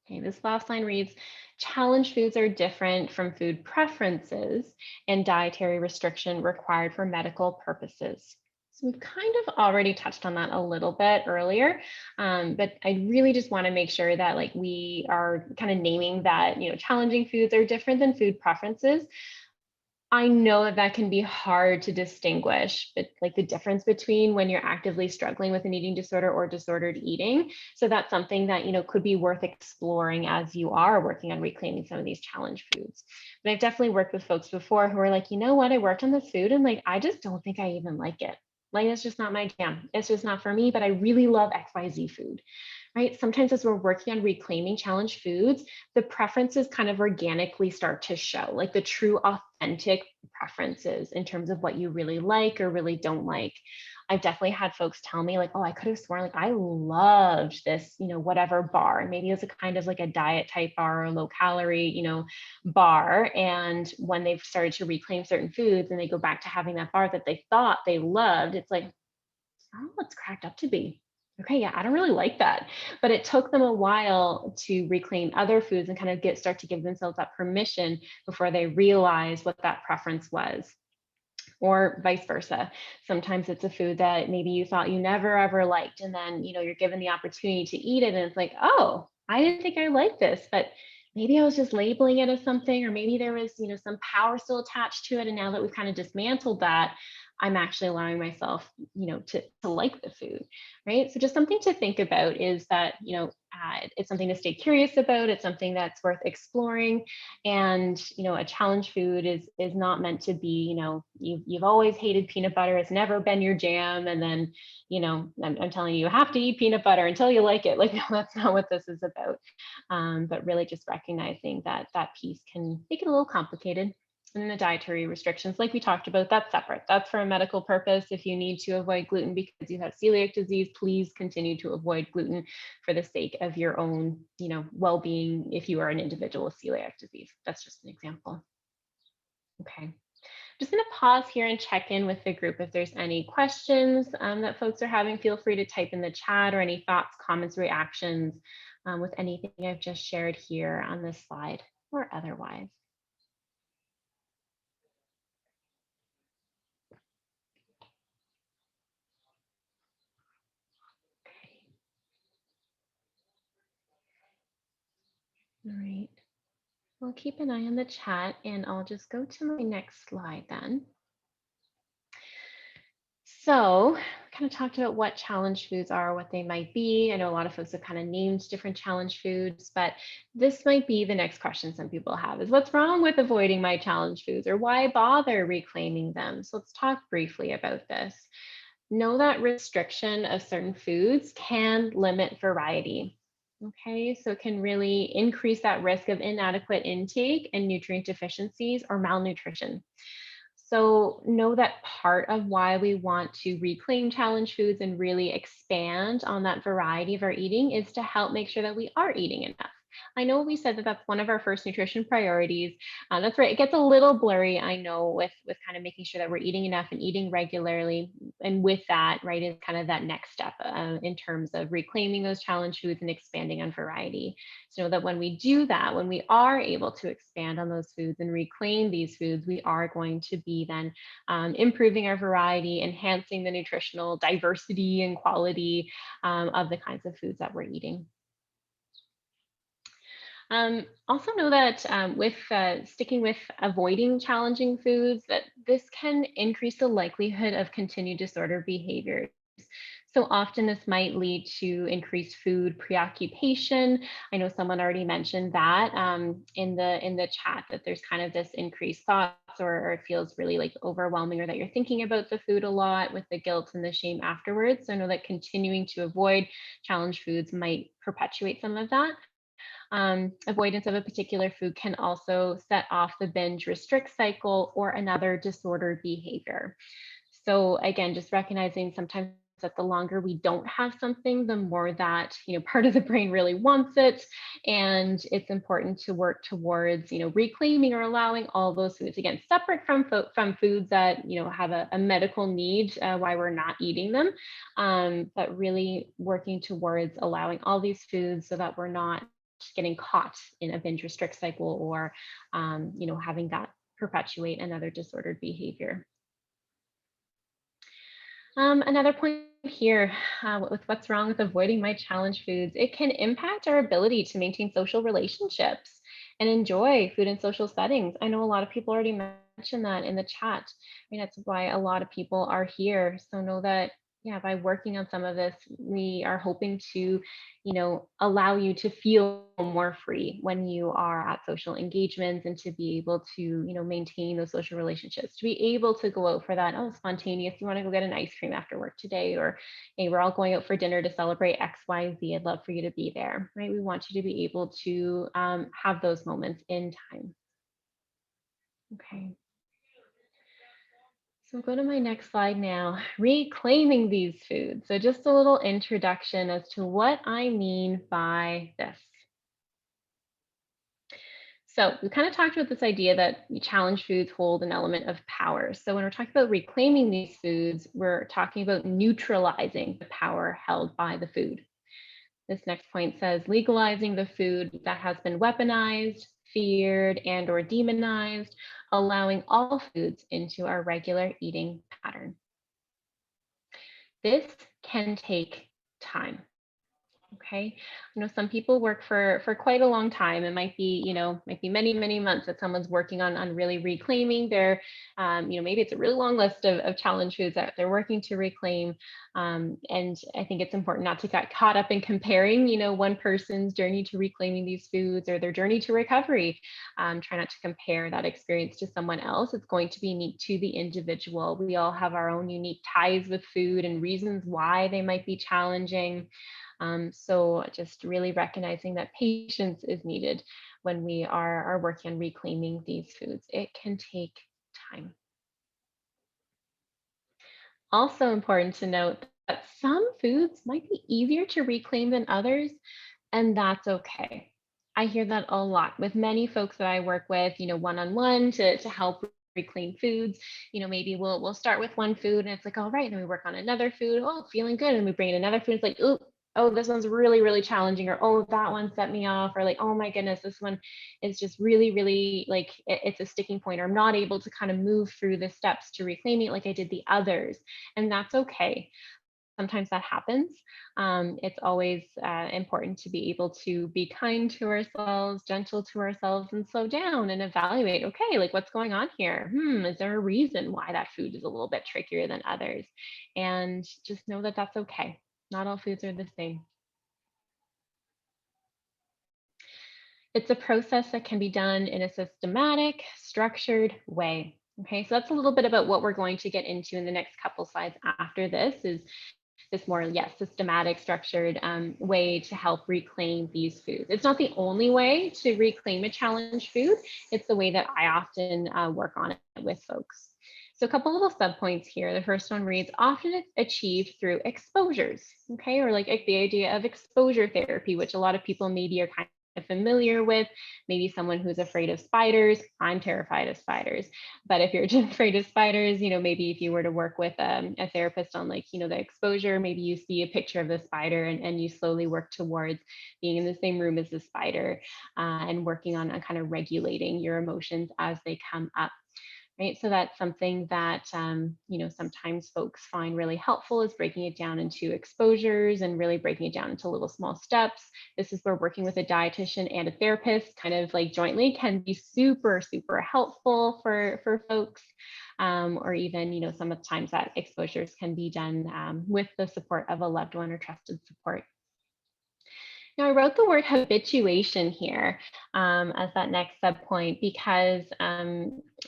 Okay, this last line reads, challenge foods are different from food preferences and dietary restriction required for medical purposes. So we've kind of already touched on that a little bit earlier, but I really just want to make sure that like we are kind of naming that, challenging foods are different than food preferences. I know that that can be hard to distinguish, but like the difference between when you're actively struggling with an eating disorder or disordered eating. So that's something that, could be worth exploring as you are working on reclaiming some of these challenge foods. But I've definitely worked with folks before who are like, you know what, I worked on this food and like, I just don't think I even like it. Like, it's just not my jam. It's just not for me, but I really love XYZ food, right? Sometimes as we're working on reclaiming challenge foods, the preferences kind of organically start to show, like the true authentic preferences in terms of what you really like or really don't like. I've definitely had folks tell me like, oh, I could have sworn like I loved this, whatever bar. And maybe it's a kind of like a diet type bar or low calorie, bar. And when they've started to reclaim certain foods and they go back to having that bar that they thought they loved, it's like, oh, it's cracked up to be. Okay, yeah, I don't really like that. But it took them a while to reclaim other foods and kind of start to give themselves that permission before they realized what that preference was. Or vice versa. Sometimes it's a food that maybe you thought you never ever liked, and then you're given the opportunity to eat it, and it's like, oh, I didn't think I liked this, but maybe I was just labeling it as something, or maybe there was some power still attached to it, and now that we've kind of dismantled that, I'm actually allowing myself to like the food, right? So just something to think about is that it's something to stay curious about. It's something that's worth exploring, and a challenge food is not meant to be, you've always hated peanut butter, it's never been your jam, and then I'm telling you, you have to eat peanut butter until you like it. Like, no, that's not what this is about. But really just recognizing that that piece can make it a little complicated. And the dietary restrictions, like we talked about, that's separate. That's for a medical purpose. If you need to avoid gluten because you have celiac disease, please continue to avoid gluten for the sake of your own, well-being if you are an individual with celiac disease. That's just an example. Okay. Just going to pause here and check in with the group. If there's any questions that folks are having, feel free to type in the chat, or any thoughts, comments, reactions with anything I've just shared here on this slide or otherwise. All right. Well, keep an eye on the chat, and I'll just go to my next slide then. So, kind of talked about what challenge foods are, what they might be. I know a lot of folks have kind of named different challenge foods, but this might be the next question some people have is, what's wrong with avoiding my challenge foods, or why bother reclaiming them? So let's talk briefly about this. Know that restriction of certain foods can limit variety. Okay, so it can really increase that risk of inadequate intake and nutrient deficiencies or malnutrition. So know that part of why we want to reclaim challenge foods and really expand on that variety of our eating is to help make sure that we are eating enough. I know we said that that's one of our first nutrition priorities. That's right. It gets a little blurry, I know, with kind of making sure that we're eating enough and eating regularly. And with that, right, is kind of that next step in terms of reclaiming those challenge foods and expanding on variety. So know that when we do that, when we are able to expand on those foods and reclaim these foods, we are going to be then improving our variety, enhancing the nutritional diversity and quality of the kinds of foods that we're eating. Also know that with sticking with avoiding challenging foods, that this can increase the likelihood of continued disordered behaviors. So often this might lead to increased food preoccupation. I know someone already mentioned that in the chat, that there's kind of this increased thoughts, or it feels really like overwhelming, or that you're thinking about the food a lot with the guilt and the shame afterwards. So I know that continuing to avoid challenge foods might perpetuate some of that. Avoidance of a particular food can also set off the binge restrict cycle or another disordered behavior. So again, just recognizing sometimes that the longer we don't have something, the more that part of the brain really wants it, and it's important to work towards reclaiming or allowing all those foods, again separate from foods that have a medical need why we're not eating them, but really working towards allowing all these foods so that we're not getting caught in a binge restrict cycle, or having that perpetuate another disordered behavior. Another point here with what's wrong with avoiding my challenge foods, it can impact our ability to maintain social relationships and enjoy food in social settings. I know a lot of people already mentioned that in the chat. I mean, that's why a lot of people are here. So know that, yeah, by working on some of this, we are hoping to, allow you to feel more free when you are at social engagements, and to be able to, maintain those social relationships, to be able to go out for that, oh, spontaneous, you want to go get an ice cream after work today, or hey, we're all going out for dinner to celebrate XYZ. I'd love for you to be there, right? We want you to be able to have those moments in time. Okay. So go to my next slide now, reclaiming these foods. So just a little introduction as to what I mean by this. So we kind of talked about this idea that challenge foods hold an element of power. So when we're talking about reclaiming these foods, we're talking about neutralizing the power held by the food. This next point says legalizing the food that has been weaponized, feared, and or demonized, allowing all foods into our regular eating pattern. This can take time. Okay. I know some people work for quite a long time. It might be, might be many, many months that someone's working on really reclaiming their, maybe it's a really long list of challenge foods that they're working to reclaim. And I think it's important not to get caught up in comparing, one person's journey to reclaiming these foods or their journey to recovery. Try not to compare that experience to someone else. It's going to be unique to the individual. We all have our own unique ties with food and reasons why they might be challenging. So just really recognizing that patience is needed when we are working on reclaiming these foods. It can take time. Also important to note that some foods might be easier to reclaim than others, and that's okay. I hear that a lot with many folks that I work with, one-on-one to help reclaim foods. Maybe we'll start with one food and it's like, all right, then we work on another food. Oh, feeling good. And we bring in another food. It's like, oh, this one's really, really challenging, or oh, that one set me off, or like, oh my goodness, this one is just really, really like it's a sticking point, or I'm not able to kind of move through the steps to reclaiming it like I did the others. And that's okay. Sometimes that happens. It's always important to be able to be kind to ourselves, gentle to ourselves, and slow down and evaluate. Okay, like what's going on here? Is there a reason why that food is a little bit trickier than others? And just know that that's okay. Not all foods are the same. It's a process that can be done in a systematic, structured way. Okay, so that's a little bit about what we're going to get into in the next couple slides after this is this more, yes, systematic, structured way to help reclaim these foods. It's not the only way to reclaim a challenge food. It's the way that I often work on it with folks. So a couple little subpoints here. The first one reads, often it's achieved through exposures, okay? Or like the idea of exposure therapy, which a lot of people maybe are kind of familiar with. Maybe someone who's afraid of spiders. I'm terrified of spiders. But if you're just afraid of spiders, maybe if you were to work with a therapist on like, the exposure, maybe you see a picture of the spider and you slowly work towards being in the same room as the spider and working on kind of regulating your emotions as they come up. Right. So that's something that, sometimes folks find really helpful is breaking it down into exposures and really breaking it down into little small steps. This is where working with a dietitian and a therapist kind of like jointly can be super, super helpful for folks. Or even, sometimes that exposures can be done with the support of a loved one or trusted support. Now, I wrote the word habituation here as that next subpoint because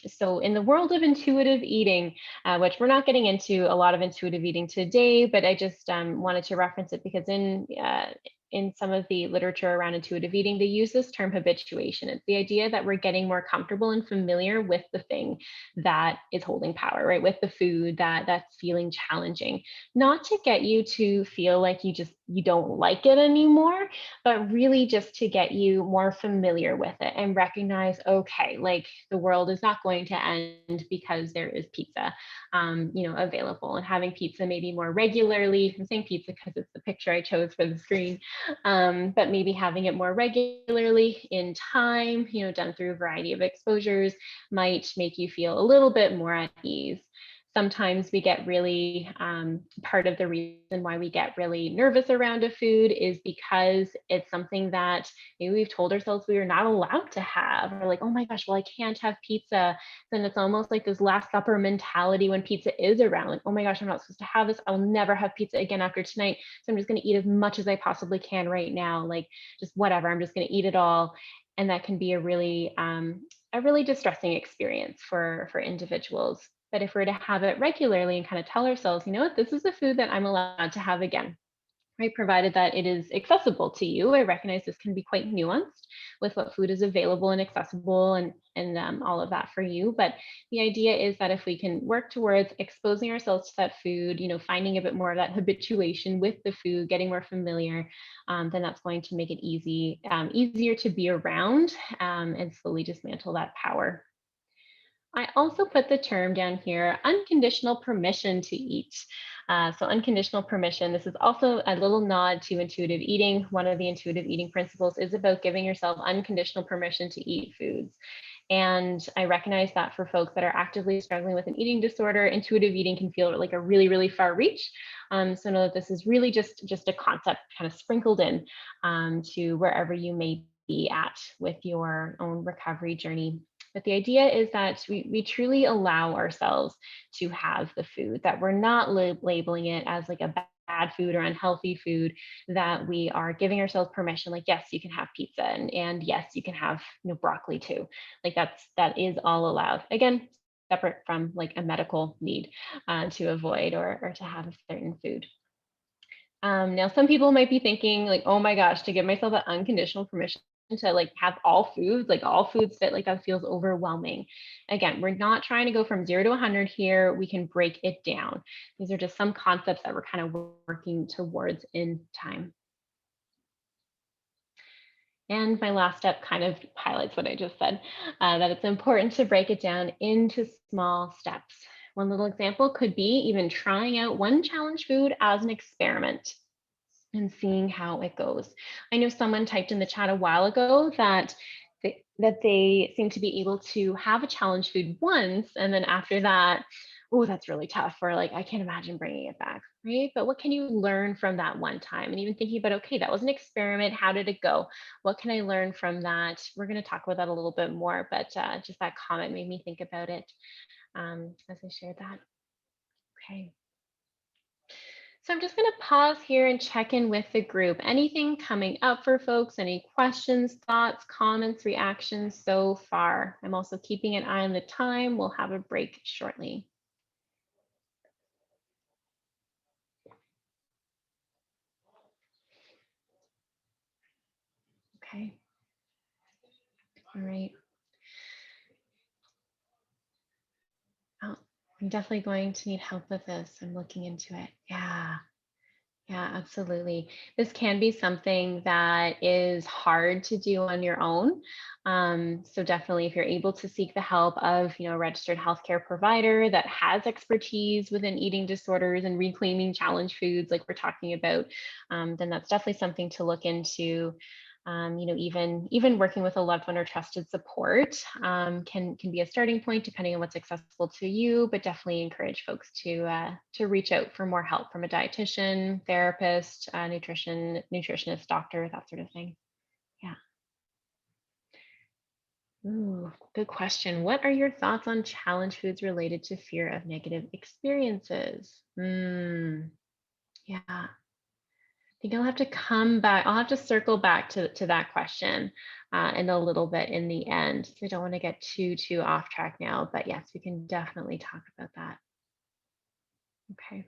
so in the world of intuitive eating, which we're not getting into a lot of intuitive eating today, but I just wanted to reference it because in some of the literature around intuitive eating, they use this term habituation. It's the idea that we're getting more comfortable and familiar with the thing that is holding power, right? With the food that's feeling challenging, not to get you to feel like you don't like it anymore, but really just to get you more familiar with it and recognize, okay, like the world is not going to end because there is pizza, available, and having pizza maybe more regularly. I'm saying pizza because it's the picture I chose for the screen, but maybe having it more regularly in time, done through a variety of exposures might make you feel a little bit more at ease. Sometimes we get really, part of the reason why we get really nervous around a food is because it's something that maybe we've told ourselves we are not allowed to have. We're like, oh my gosh, well, I can't have pizza. Then it's almost like this Last Supper mentality when pizza is around. Like, oh my gosh, I'm not supposed to have this. I'll never have pizza again after tonight. So I'm just going to eat as much as I possibly can right now. Like, just whatever. I'm just going to eat it all. And that can be a really distressing experience for individuals. But if we're to have it regularly and kind of tell ourselves, you know what, this is a food that I'm allowed to have again. right? Provided that it is accessible to you. I recognize this can be quite nuanced with what food is available and accessible and all of that for you. But the idea is that if we can work towards exposing ourselves to that food, finding a bit more of that habituation with the food, getting more familiar, then that's going to make it easier to be around and slowly dismantle that power. I also put the term down here, unconditional permission to eat. So unconditional permission, this is also a little nod to intuitive eating. One of the intuitive eating principles is about giving yourself unconditional permission to eat foods. And I recognize that for folks that are actively struggling with an eating disorder, intuitive eating can feel like a really, really far reach. So know that this is really just a concept kind of sprinkled in to wherever you may be at with your own recovery journey. But the idea is that we truly allow ourselves to have the food, that we're not labeling it as like a bad food or unhealthy food, that we are giving ourselves permission, like, yes, you can have pizza and yes, you can have broccoli too. Like that is all allowed. Again, separate from like a medical need to avoid or to have a certain food. Now, some people might be thinking like, oh my gosh, to give myself that unconditional permission to like have all foods, like all foods fit, like that feels overwhelming. Again, we're not trying to go from 0 to 100 here. We can break it down. These are just some concepts that we're kind of working towards in time. And my last step kind of highlights what I just said, that it's important to break it down into small steps. One little example could be even trying out one challenge food as an experiment and seeing how it goes. I know someone typed in the chat a while ago that they seem to be able to have a challenge food once, and then after that, oh, that's really tough, or like, I can't imagine bringing it back, right? But what can you learn from that one time? And even thinking about, okay, that was an experiment. How did it go? What can I learn from that? We're going to talk about that a little bit more, but just that comment made me think about it as I shared that. Okay. So I'm just going to pause here and check in with the group. Anything coming up for folks? Any questions, thoughts, comments, reactions so far? I'm also keeping an eye on the time. We'll have a break shortly. Okay. All right. Oh, I'm definitely going to need help with this. I'm looking into it. Yeah. Yeah, absolutely. This can be something that is hard to do on your own. So definitely, if you're able to seek the help of, a registered healthcare provider that has expertise within eating disorders and reclaiming challenge foods, like we're talking about, then that's definitely something to look into. Even working with a loved one or trusted support can be a starting point, depending on what's accessible to you. But definitely encourage folks to reach out for more help from a dietitian, therapist, nutritionist, doctor, that sort of thing. Yeah. Ooh, good question. What are your thoughts on challenge foods related to fear of negative experiences? Yeah. Think I'll have to come back. I'll have to circle back to that question in a little bit in the end. So I don't want to get too off track now, but yes, we can definitely talk about that. Okay.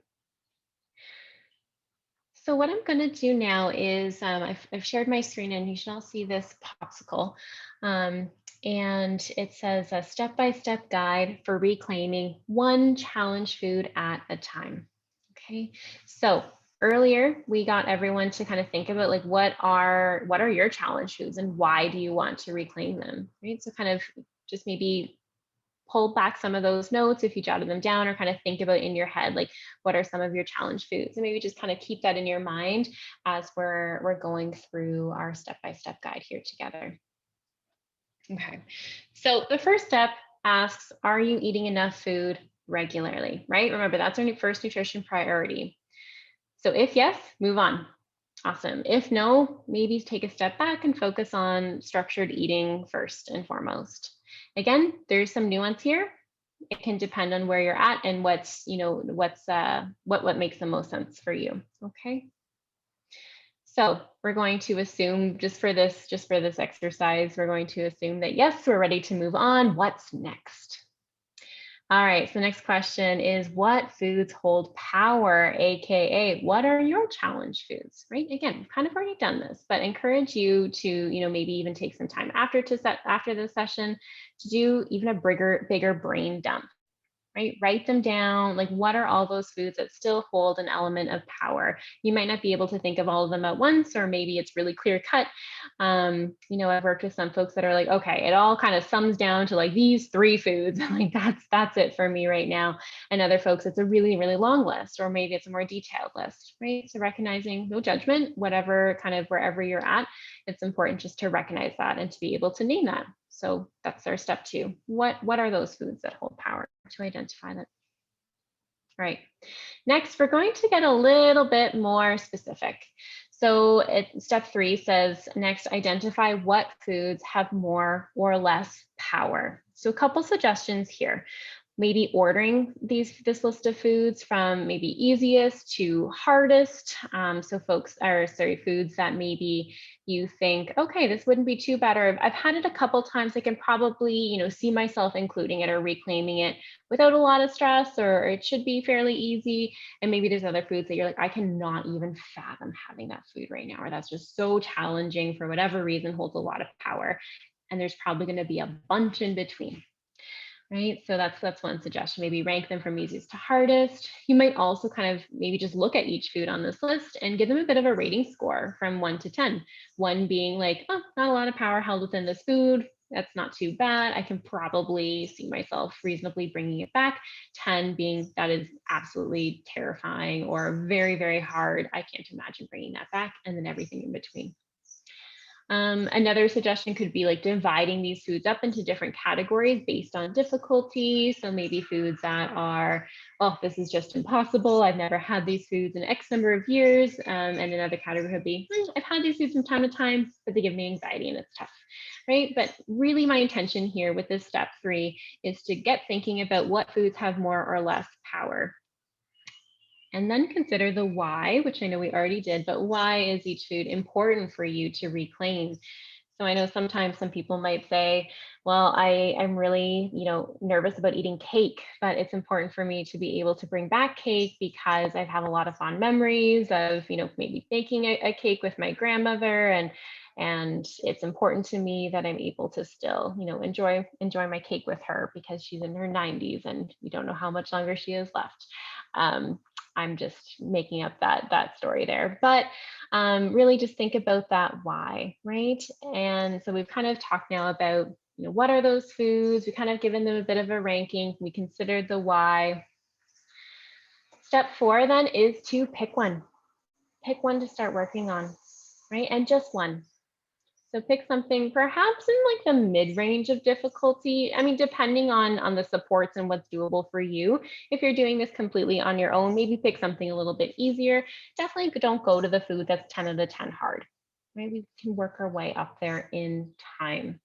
So what I'm going to do now is I've shared my screen and you should all see this popsicle. And it says a step-by-step guide for reclaiming one challenge food at a time. Okay, so earlier we got everyone to kind of think about like what are your challenge foods and why do you want to reclaim them, right? So kind of just maybe pull back some of those notes if you jotted them down, or kind of think about in your head like what are some of your challenge foods, and maybe just kind of keep that in your mind as we're going through our step-by-step guide here together. Okay, so the first step asks, are you eating enough food regularly, right? Remember, that's our first nutrition priority. So if yes, move on. Awesome. If no, maybe take a step back and focus on structured eating first and foremost. Again, there's some nuance here. It can depend on where you're at and what makes the most sense for you. Okay. So we're going to assume just for this exercise, we're going to assume that yes, we're ready to move on. What's next? All right, so the next question is what foods hold power, aka what are your challenge foods, right? Again, we've kind of already done this, but encourage you to, maybe even take some time after the session to do even a bigger brain dump, right? Write them down. Like, what are all those foods that still hold an element of power? You might not be able to think of all of them at once, or maybe it's really clear cut. I've worked with some folks that are like, okay, it all kind of sums down to like these three foods. Like that's it for me right now. And other folks, it's a really, really long list, or maybe it's a more detailed list, right? So recognizing no judgment, whatever kind of wherever you're at, it's important just to recognize that and to be able to name that. So that's our step two. What are those foods that hold power, to identify that? All right. Next, we're going to get a little bit more specific. So step three says, next, identify what foods have more or less power. So a couple suggestions here. Maybe ordering this list of foods from maybe easiest to hardest. So foods that maybe you think, okay, this wouldn't be too bad, or I've had it a couple times, I can probably, see myself including it or reclaiming it without a lot of stress, or it should be fairly easy. And maybe there's other foods that you're like, I cannot even fathom having that food right now, or that's just so challenging for whatever reason, holds a lot of power. And there's probably going to be a bunch in between. Right, so that's one suggestion. Maybe rank them from easiest to hardest. You might also kind of maybe just look at each food on this list and give them a bit of a rating score from 1 to 10. 1 being like, oh, not a lot of power held within this food. That's not too bad. I can probably see myself reasonably bringing it back. 10 being that is absolutely terrifying or very, very hard. I can't imagine bringing that back. And then everything in between. Another suggestion could be like dividing these foods up into different categories based on difficulty. So maybe foods that are, well, this is just impossible. I've never had these foods in X number of years. And another category would be, I've had these foods from time to time, but they give me anxiety and it's tough, right? But really my intention here with this step three is to get thinking about what foods have more or less power. And then consider the why, which I know we already did, but why is each food important for you to reclaim? So I know sometimes some people might say, well, I'm really, nervous about eating cake, but it's important for me to be able to bring back cake because I have a lot of fond memories of, maybe baking a cake with my grandmother, and it's important to me that I'm able to still, enjoy my cake with her because she's in her 90s and we don't know how much longer she has left. I'm just making up that story there, but really just think about that why, right? And so we've kind of talked now about, what are those foods? We kind of given them a bit of a ranking. We considered the why. Step 4 then is to pick one. Pick one to start working on, right? And just one. So pick something perhaps in like the mid-range of difficulty. I mean, depending on the supports and what's doable for you. If you're doing this completely on your own, maybe pick something a little bit easier. Definitely don't go to the food that's 10 out of 10 hard. Maybe we can work our way up there in time.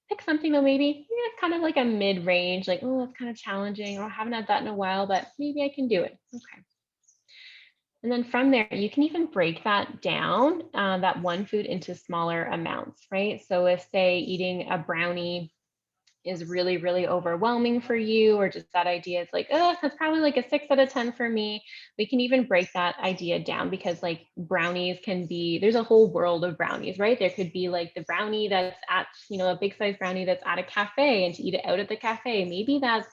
Pick something though, maybe kind of like a mid-range, like, oh, that's kind of challenging, or I haven't had that in a while, but maybe I can do it. Okay. And then from there, you can even break that down, that one food, into smaller amounts, right? So if, say, eating a brownie is really, really overwhelming for you, or just that idea is like, oh, that's probably like a 6 out of 10 for me, we can even break that idea down, because like brownies can be, there's a whole world of brownies, right? There could be like the brownie that's at, a big size brownie that's at a cafe, and to eat it out at the cafe, maybe that's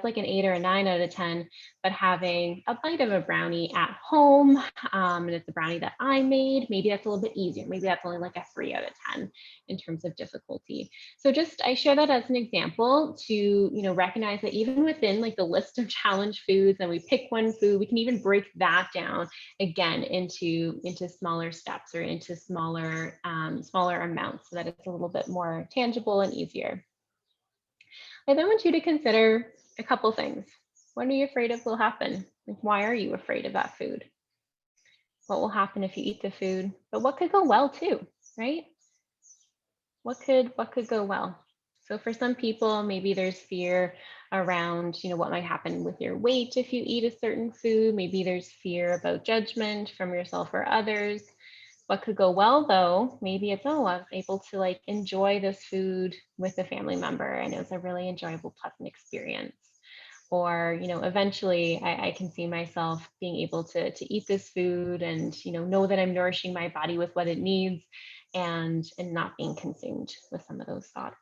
like an 8 or a 9 out of 10. But having a bite of a brownie at home, and it's a brownie that I made, maybe that's a little bit easier. Maybe that's only like a 3 out of 10 in terms of difficulty. So I share that as an example to, recognize that even within like the list of challenge foods, and we pick one food, we can even break that down again into smaller steps, or into smaller amounts, so that it's a little bit more tangible and easier. I then want you to consider a couple things. What are you afraid of will happen? Like, why are you afraid of that food? What will happen if you eat the food? But what could go well too, right? What could go well? So for some people, maybe there's fear around, what might happen with your weight if you eat a certain food. Maybe there's fear about judgment from yourself or others. What could go well though, maybe it's, oh, I was able to like enjoy this food with a family member, and it was a really enjoyable, pleasant experience. or eventually I can see myself being able to eat this food and know that I'm nourishing my body with what it needs, and not being consumed with some of those thoughts.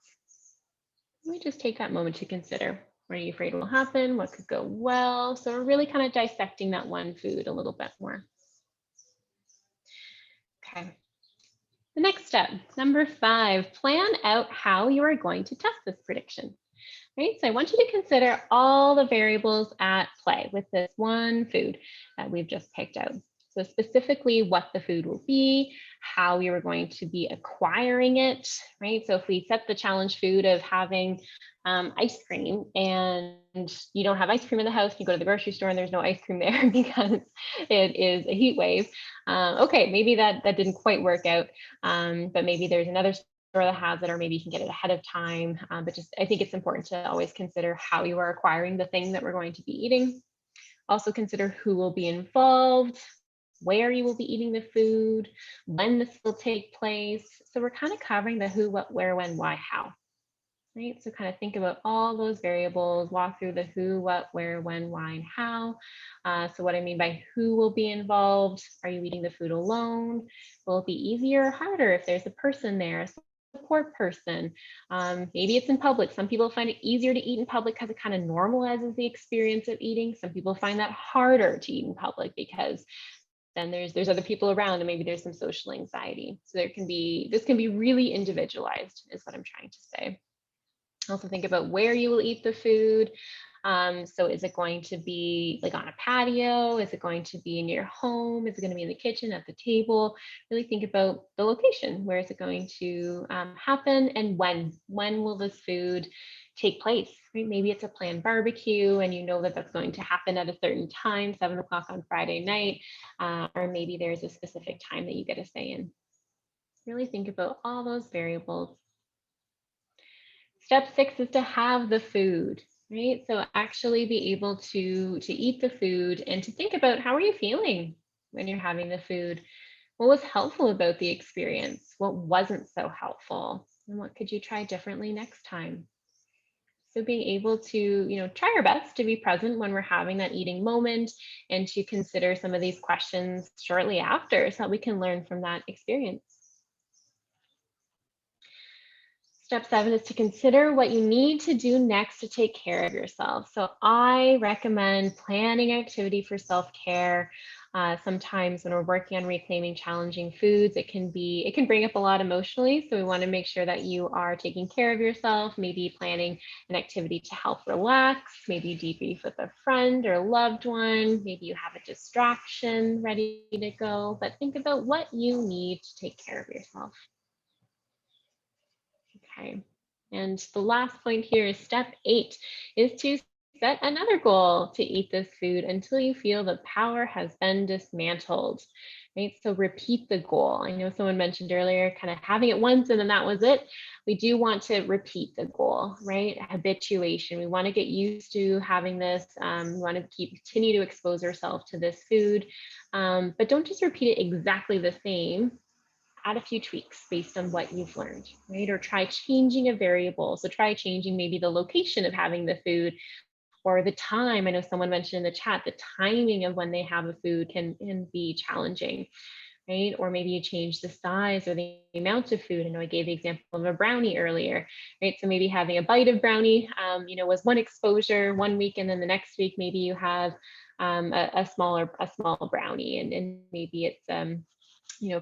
Let me just take that moment to consider, what are you afraid will happen, what could go well? So we're really kind of dissecting that one food a little bit more. Okay. The next step, number 5, plan out how you are going to test this prediction. Right, so I want you to consider all the variables at play with this one food that we've just picked out. So specifically what the food will be, how you are going to be acquiring it, right? So if we set the challenge food of having ice cream, and you don't have ice cream in the house, you go to the grocery store and there's no ice cream there because it is a heat wave. Okay, maybe that didn't quite work out, but maybe there's another that has it, or maybe you can get it ahead of time. But just, I think it's important to always consider how you are acquiring the thing that we're going to be eating. Also consider who will be involved, where you will be eating the food, when this will take place. So we're kind of covering the who, what, where, when, why, how. Right? So kind of think about all those variables, walk through the who, what, where, when, why, and how. So what I mean by who will be involved, are you eating the food alone? Will it be easier or harder if there's a person there, a support person? Maybe it's in public. Some people find it easier to eat in public because it kind of normalizes the experience of eating. Some people find that harder to eat in public because then there's other people around and maybe there's some social anxiety. So this can be really individualized, is what I'm trying to say. Also think about where you will eat the food. So is it going to be like on a patio? Is it going to be in your home? Is it going to be in the kitchen, at the table? Really think about the location. Where is it going to happen, and when will this food take place? Right? Maybe it's a planned barbecue and you know that that's going to happen at a certain time, 7 o'clock on Friday night, or maybe there's a specific time that you get a say in. Really think about all those variables. Step 6 is to have the food, right? So actually be able to eat the food and to think about, how are you feeling when you're having the food? What was helpful about the experience? What wasn't so helpful? And what could you try differently next time? So being able to, try our best to be present when we're having that eating moment, and to consider some of these questions shortly after so that we can learn from that experience. Step 7 is to consider what you need to do next to take care of yourself. So I recommend planning activity for self-care. Sometimes when we're working on reclaiming challenging foods, it can bring up a lot emotionally. So we want to make sure that you are taking care of yourself, maybe planning an activity to help relax, maybe debrief with a friend or loved one. Maybe you have a distraction ready to go, but think about what you need to take care of yourself. Okay. And the last point here is step 8 is to set another goal to eat this food until you feel the power has been dismantled. Right? So repeat the goal. I know someone mentioned earlier kind of having it once and then that was it. We do want to repeat the goal, right? Habituation. We want to get used to having this. We want to continue to expose ourselves to this food. But don't just repeat it exactly the same. Add a few tweaks based on what you've learned, right? Or try changing a variable. So try changing maybe the location of having the food, or the time. I know someone mentioned in the chat, the timing of when they have a food can be challenging, right? Or maybe you change the size or the amount of food. I know I gave the example of a brownie earlier, right? So maybe having a bite of brownie, was one exposure one week, and then the next week, maybe you have a small brownie, and maybe it's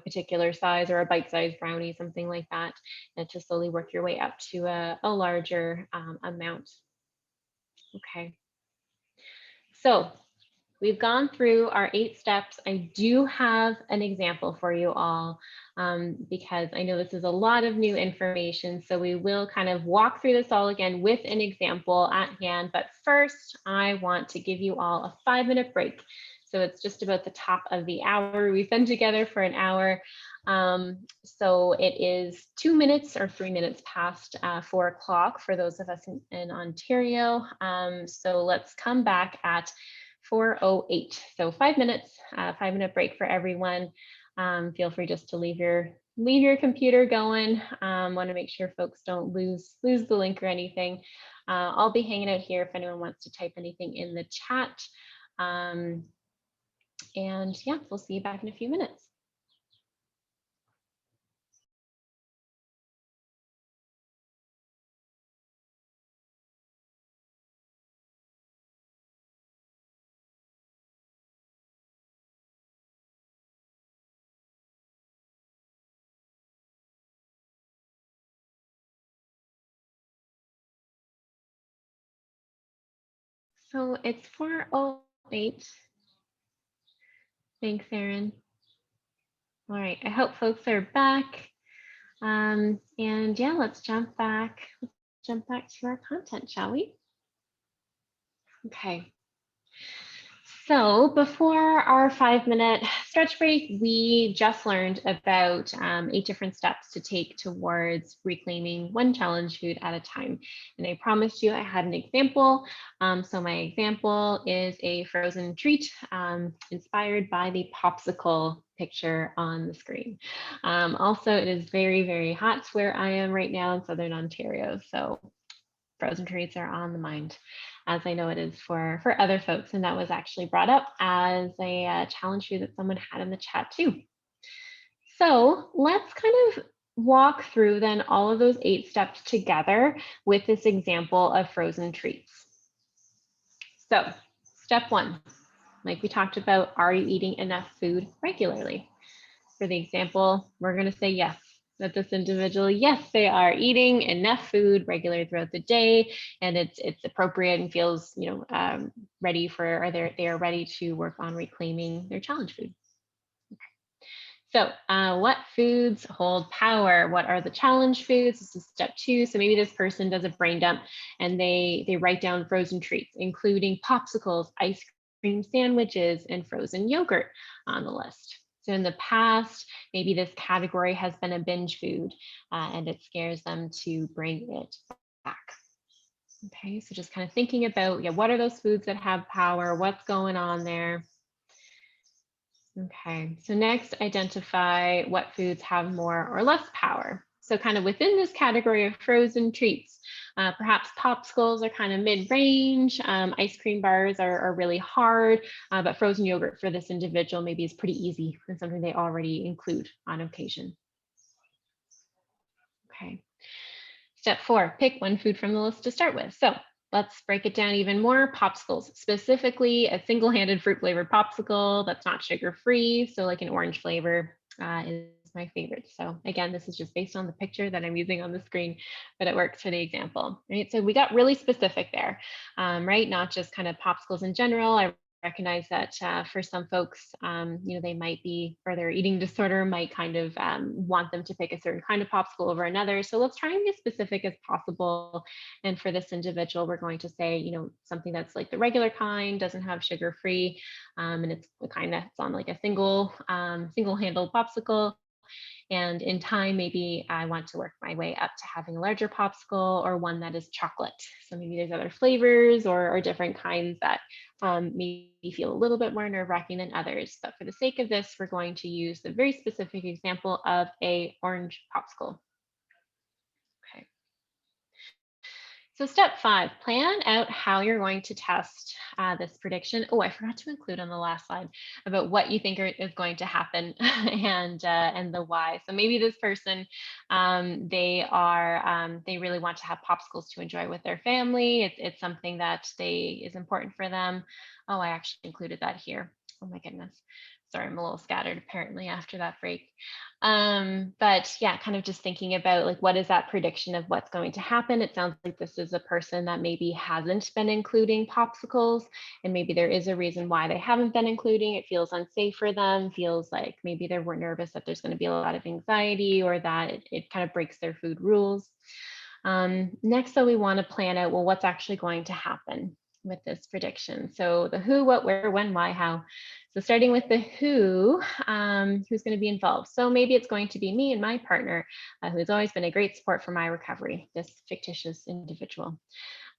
particular size, or a bite-sized brownie, something like that, and to slowly work your way up to a larger amount. Okay. So we've gone through our 8 steps. I do have an example for you all, because I know this is a lot of new information. So we will kind of walk through this all again with an example at hand. But first, I want to give you all a 5-minute break. So it's just about the top of the hour. We've been together for an hour. So it is 2 minutes or 3 minutes past 4 o'clock for those of us in Ontario. So let's come back at 4:08. So 5 minutes, 5-minute break for everyone. Feel free just to leave your computer going. Want to make sure folks don't lose the link or anything. I'll be hanging out here if anyone wants to type anything in the chat. And yeah, we'll see you back in a few minutes. So it's 4:08. Thanks, Erin. All right, I hope folks are back. And yeah, let's jump back to our content, shall we? Okay. So before our 5-minute stretch break, we just learned about 8 different steps to take towards reclaiming one challenge food at a time. And I promised you I had an example. So my example is a frozen treat inspired by the popsicle picture on the screen. Also, it is very, very hot where I am right now in Southern Ontario. So frozen treats are on the mind, as I know it is for other folks. And that was actually brought up as a challenge food that someone had in the chat too. So let's kind of walk through then all of those 8 steps together with this example of frozen treats. So step 1, like we talked about, are you eating enough food regularly? For the example, we're going to say yes, that this individual, yes, they are eating enough food regularly throughout the day, and it's appropriate and feels, ready for, or they are ready to work on reclaiming their challenge food. So what foods hold power? What are the challenge foods? This is step 2. So maybe this person does a brain dump and they write down frozen treats, including popsicles, ice cream sandwiches, and frozen yogurt on the list. So in the past, maybe this category has been a binge food and it scares them to bring it back. Okay, so just kind of thinking about, what are those foods that have power? What's going on there? Okay, so next, identify what foods have more or less power. So kind of within this category of frozen treats, perhaps popsicles are kind of mid-range, ice cream bars are really hard, but frozen yogurt for this individual maybe is pretty easy and something they already include on occasion. Okay. Step 4, pick one food from the list to start with. So let's break it down even more. Popsicles, specifically a single-handed fruit flavored popsicle that's not sugar-free. So like an orange flavor is my favorite. So again, this is just based on the picture that I'm using on the screen, but it works for the example, right? So we got really specific there, right? Not just kind of popsicles in general. I recognize that for some folks, they might be, or their eating disorder might kind of want them to pick a certain kind of popsicle over another. So let's try and be as specific as possible. And for this individual, we're going to say, something that's like the regular kind, doesn't have sugar free, and it's the kind that's on like a single handle popsicle. And in time, maybe I want to work my way up to having a larger popsicle or one that is chocolate. So maybe there's other flavors or different kinds that maybe feel a little bit more nerve-wracking than others. But for the sake of this, we're going to use the very specific example of a orange popsicle. Okay. So step 5, plan out how you're going to test this prediction. Oh, I forgot to include on the last slide about what you think is going to happen and the why. So maybe this person, they really want to have popsicles to enjoy with their family. It's something that is important for them. Oh, I actually included that here. Oh my goodness. Sorry, I'm a little scattered apparently after that break. But yeah, kind of just thinking about like, what is that prediction of what's going to happen? It sounds like this is a person that maybe hasn't been including popsicles, and maybe there is a reason why they haven't been including. It feels unsafe for them, feels like maybe they were nervous that there's going to be a lot of anxiety or that it kind of breaks their food rules. Next, though, we want to plan out, well, what's actually going to happen with this prediction. So the who, what, where, when, why, how. So starting with the who, who's going to be involved. So maybe it's going to be me and my partner, who has always been a great support for my recovery, this fictitious individual.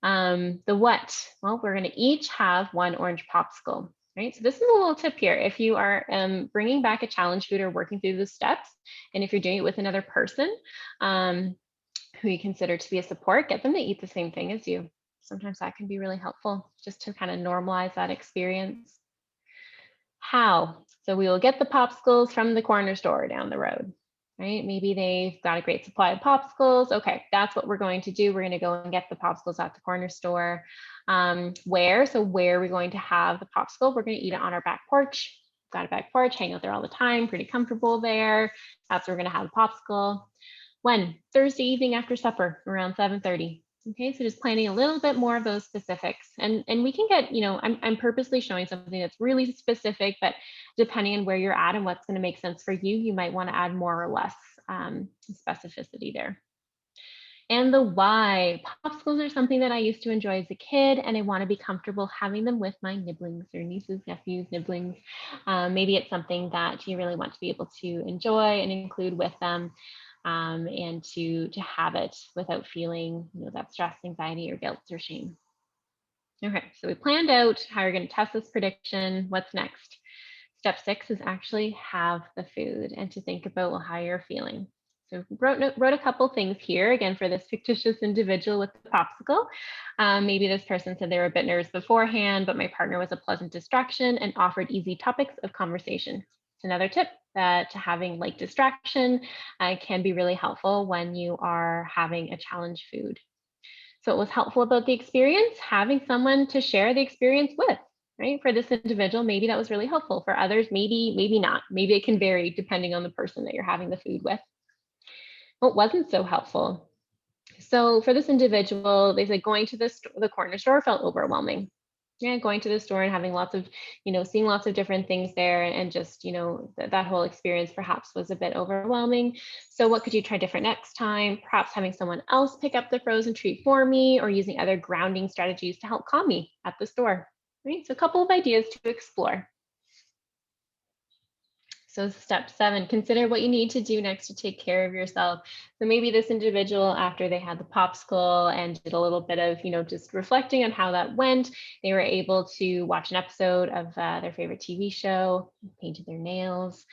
The what, well, we're going to each have one orange popsicle. Right, so this is a little tip here. If you are bringing back a challenge food or working through the steps, and if you're doing it with another person who you consider to be a support, get them to eat the same thing as you. Sometimes that can be really helpful just to kind of normalize that experience. How? So we will get the popsicles from the corner store down the road, right? Maybe they've got a great supply of popsicles. Okay, that's what we're going to do. We're going to go and get the popsicles at the corner store. Where? So where are we going to have the popsicle? We're going to eat it on our back porch. Got a back porch, hang out there all the time, pretty comfortable there. That's where we're going to have the popsicle. When? Thursday evening after supper, around 7:30. Okay, so just planning a little bit more of those specifics. And we can get, I'm purposely showing something that's really specific, but depending on where you're at and what's going to make sense for you, you might want to add more or less specificity there. And the why. Popsicles are something that I used to enjoy as a kid, and I want to be comfortable having them with my nibblings or nieces, nephews, nibblings. Maybe it's something that you really want to be able to enjoy and include with them, and to have it without feeling that stress, anxiety, or guilt or shame. Okay, so we planned out how you're going to test this prediction. What's next? Step 6 is actually have the food and to think about, well, how you're feeling. So wrote a couple things here, again, for this fictitious individual with the popsicle. Maybe this person said they were a bit nervous beforehand, but my partner was a pleasant distraction and offered easy topics of conversation. It's another tip that having light distraction can be really helpful when you are having a challenge food. So what was helpful about the experience? Having someone to share the experience with, right? For this individual, maybe that was really helpful. For others, maybe not. Maybe it can vary depending on the person that you're having the food with. What wasn't so helpful? So for this individual, they said going to the corner store felt overwhelming. Yeah, going to the store and having lots of, seeing lots of different things there, and just, that whole experience perhaps was a bit overwhelming. So what could you try different next time? Perhaps having someone else pick up the frozen treat for me, or using other grounding strategies to help calm me at the store. Right? So a couple of ideas to explore. So step 7, consider what you need to do next to take care of yourself. So maybe this individual, after they had the popsicle and did a little bit of, just reflecting on how that went, they were able to watch an episode of their favorite TV show, painted their nails,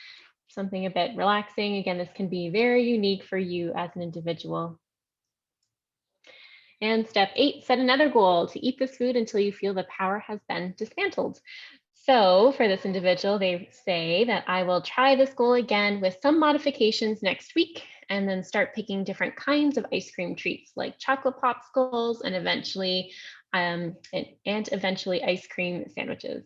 something a bit relaxing. Again, this can be very unique for you as an individual. And step 8, set another goal to eat this food until you feel the power has been dismantled. So for this individual, they say that I will try this goal again with some modifications next week, and then start picking different kinds of ice cream treats like chocolate popsicles and eventually ice cream sandwiches,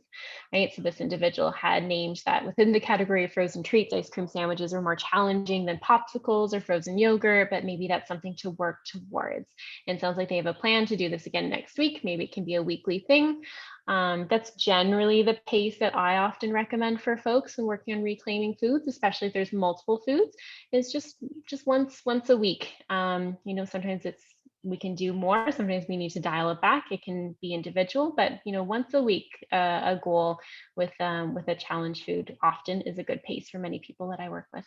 right? So this individual had named that within the category of frozen treats, ice cream sandwiches are more challenging than popsicles or frozen yogurt, but maybe that's something to work towards. And sounds like they have a plan to do this again next week. Maybe it can be a weekly thing. That's generally the pace that I often recommend for folks when working on reclaiming foods, especially if there's multiple foods, is just once a week. Sometimes we can do more. Sometimes we need to dial it back. It can be individual, but once a week, a goal with a challenge food often is a good pace for many people that I work with.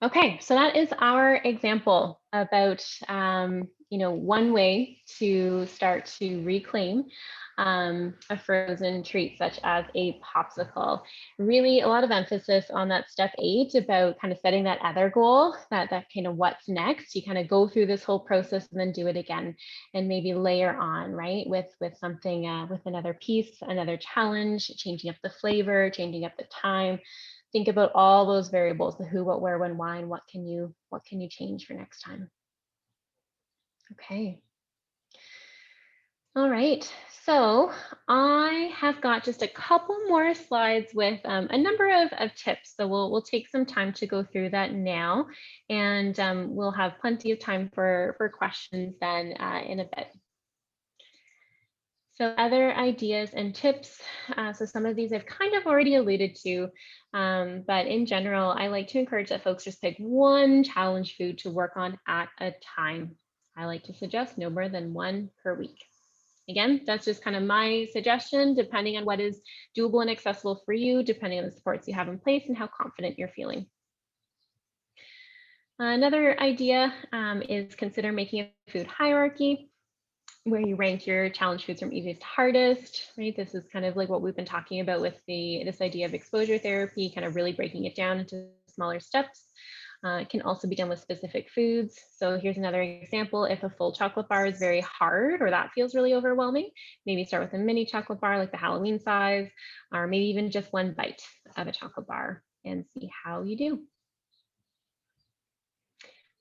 Okay, so that is our example about one way to start to reclaim a frozen treat such as a popsicle. Really a lot of emphasis on that step 8 about kind of setting that other goal, that kind of what's next. You kind of go through this whole process and then do it again, and maybe layer on, right, with something, with another piece, another challenge, changing up the flavor, changing up the time. Think about all those variables, the who, what, where, when, why, and what can you change for next time. Okay. All right, so I have got just a couple more slides with a number of tips. So we'll take some time to go through that now, and we'll have plenty of time for questions then in a bit. So other ideas and tips, so some of these I've kind of already alluded to, but in general, I like to encourage that folks just pick one challenge food to work on at a time. I like to suggest no more than one per week. Again, that's just kind of my suggestion, depending on what is doable and accessible for you, depending on the supports you have in place and how confident you're feeling. Another idea is consider making a food hierarchy, where you rank your challenge foods from easiest to hardest, right? This is kind of like what we've been talking about with this idea of exposure therapy, kind of really breaking it down into smaller steps. It can also be done with specific foods. So here's another example. If a full chocolate bar is very hard or that feels really overwhelming, maybe start with a mini chocolate bar like the Halloween size, or maybe even just one bite of a chocolate bar and see how you do.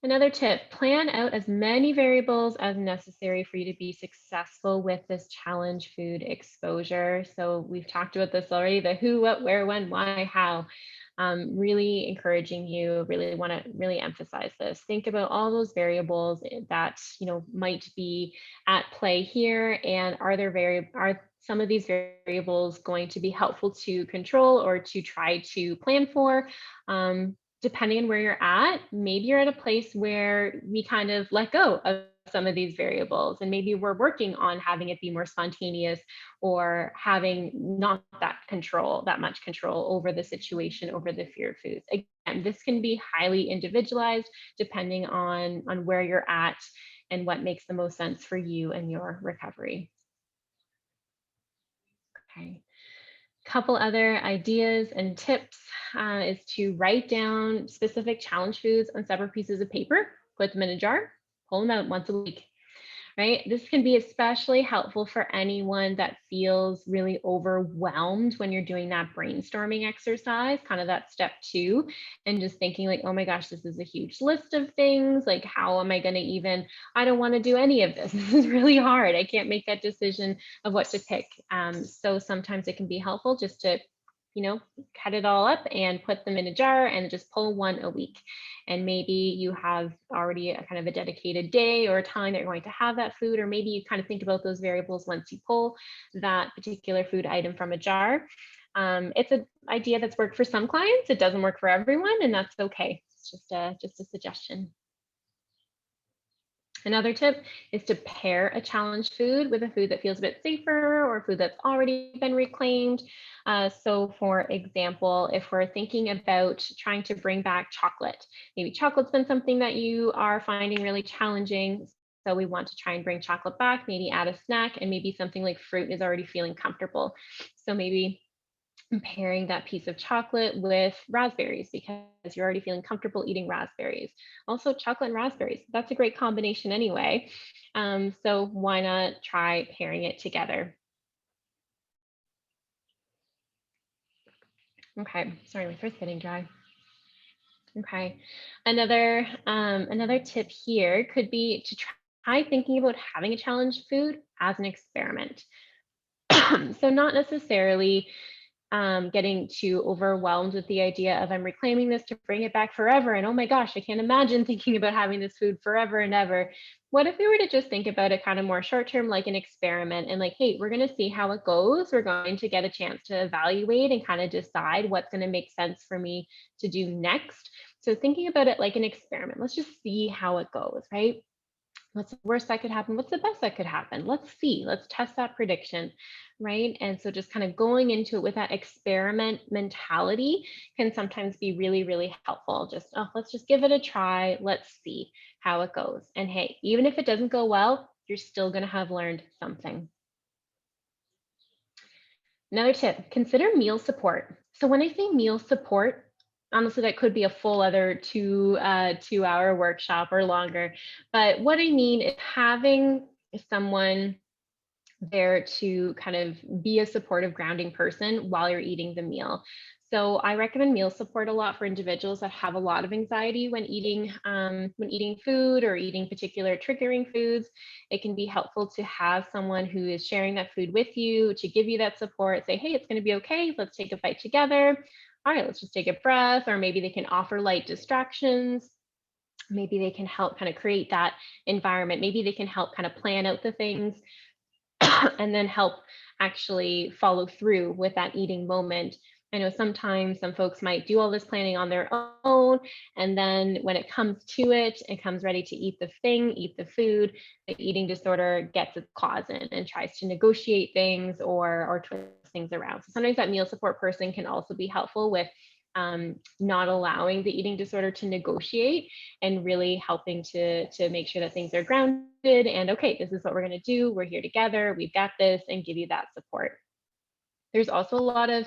Another tip, plan out as many variables as necessary for you to be successful with this challenge food exposure. So we've talked about this already, the who, what, where, when, why, how. Really encouraging you, really want to really emphasize this. Think about all those variables that might be at play here, and are some of these variables going to be helpful to control or to try to plan for? Depending on where you're at, maybe you're at a place where we kind of let go of some of these variables, and maybe we're working on having it be more spontaneous or having not that much control over the situation, over the fear of foods. Again, this can be highly individualized depending on where you're at and what makes the most sense for you and your recovery. Okay. Couple other ideas and tips is to write down specific challenge foods on separate pieces of paper, put them in a jar, pull them out once a week, right? This can be especially helpful for anyone that feels really overwhelmed when you're doing that brainstorming exercise, kind of that step 2, and just thinking like, oh my gosh, this is a huge list of things. Like, how am I going to even, I don't want to do any of this. This is really hard. I can't make that decision of what to pick. So sometimes it can be helpful just to cut it all up and put them in a jar and just pull one a week. And maybe you have already a kind of a dedicated day or a time that you're going to have that food, or maybe you kind of think about those variables once you pull that particular food item from a jar. It's an idea that's worked for some clients. It doesn't work for everyone, and that's okay. It's just a suggestion. Another tip is to pair a challenge food with a food that feels a bit safer or a food that's already been reclaimed. So for example, if we're thinking about trying to bring back chocolate, maybe chocolate's been something that you are finding really challenging. So we want to try and bring chocolate back, maybe add a snack, and maybe something like fruit is already feeling comfortable. So maybe pairing that piece of chocolate with raspberries because you're already feeling comfortable eating raspberries. Also, chocolate and raspberries, that's a great combination anyway. So why not try pairing it together? Okay, sorry, my throat's getting dry. Okay, another tip here could be to try thinking about having a challenge food as an experiment. So not necessarily getting too overwhelmed with the idea of I'm reclaiming this to bring it back forever. And oh my gosh, I can't imagine thinking about having this food forever and ever. What if we were to just think about it kind of more short term, like an experiment, and like, hey, we're going to see how it goes. We're going to get a chance to evaluate and kind of decide what's going to make sense for me to do next. So thinking about it like an experiment, let's just see how it goes, right? What's the worst that could happen? What's the best that could happen? Let's see. Let's test that prediction, right? And so just kind of going into it with that experiment mentality can sometimes be really, really helpful. Just, oh, let's just give it a try. Let's see how it goes. And hey, even if it doesn't go well, you're still going to have learned something. Another tip, consider meal support. So when I say meal support, honestly, that could be a full other 2 hour workshop or longer. But what I mean is having someone there to kind of be a supportive grounding person while you're eating the meal. So I recommend meal support a lot for individuals that have a lot of anxiety when eating food or eating particular triggering foods. It can be helpful to have someone who is sharing that food with you to give you that support. Say, hey, it's going to be okay. Let's take a bite together. All right, let's just take a breath. Or maybe they can offer light distractions. Maybe they can help kind of create that environment. Maybe they can help kind of plan out the things and then help actually follow through with that eating moment. I know sometimes some folks might do all this planning on their own, and then when it comes to it, it comes ready to eat the thing, eat the food, the eating disorder gets its claws in and tries to negotiate things or twist things around. So sometimes that meal support person can also be helpful with not allowing the eating disorder to negotiate and really helping to make sure that things are grounded and okay, this is what we're going to do. We're here together. We've got this, and give you that support. There's also a lot of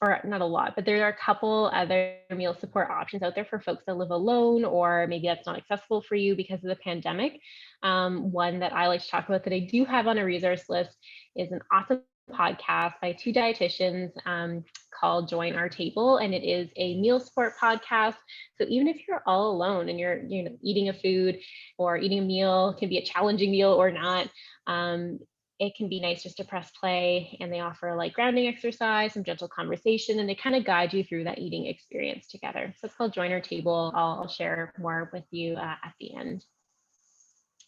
or not a lot, but there are a couple other meal support options out there for folks that live alone, or maybe that's not accessible for you because of the pandemic. One that I like to talk about that I do have on a resource list is an awesome podcast by two dietitians called Join Our Table, and it is a meal support podcast. So even if you're all alone and you're eating a food or eating a meal, it can be a challenging meal or not. It can be nice just to press play, and they offer like grounding exercise, some gentle conversation, and they kind of guide you through that eating experience together. So it's called Join Our Table. I'll share more with you at the end.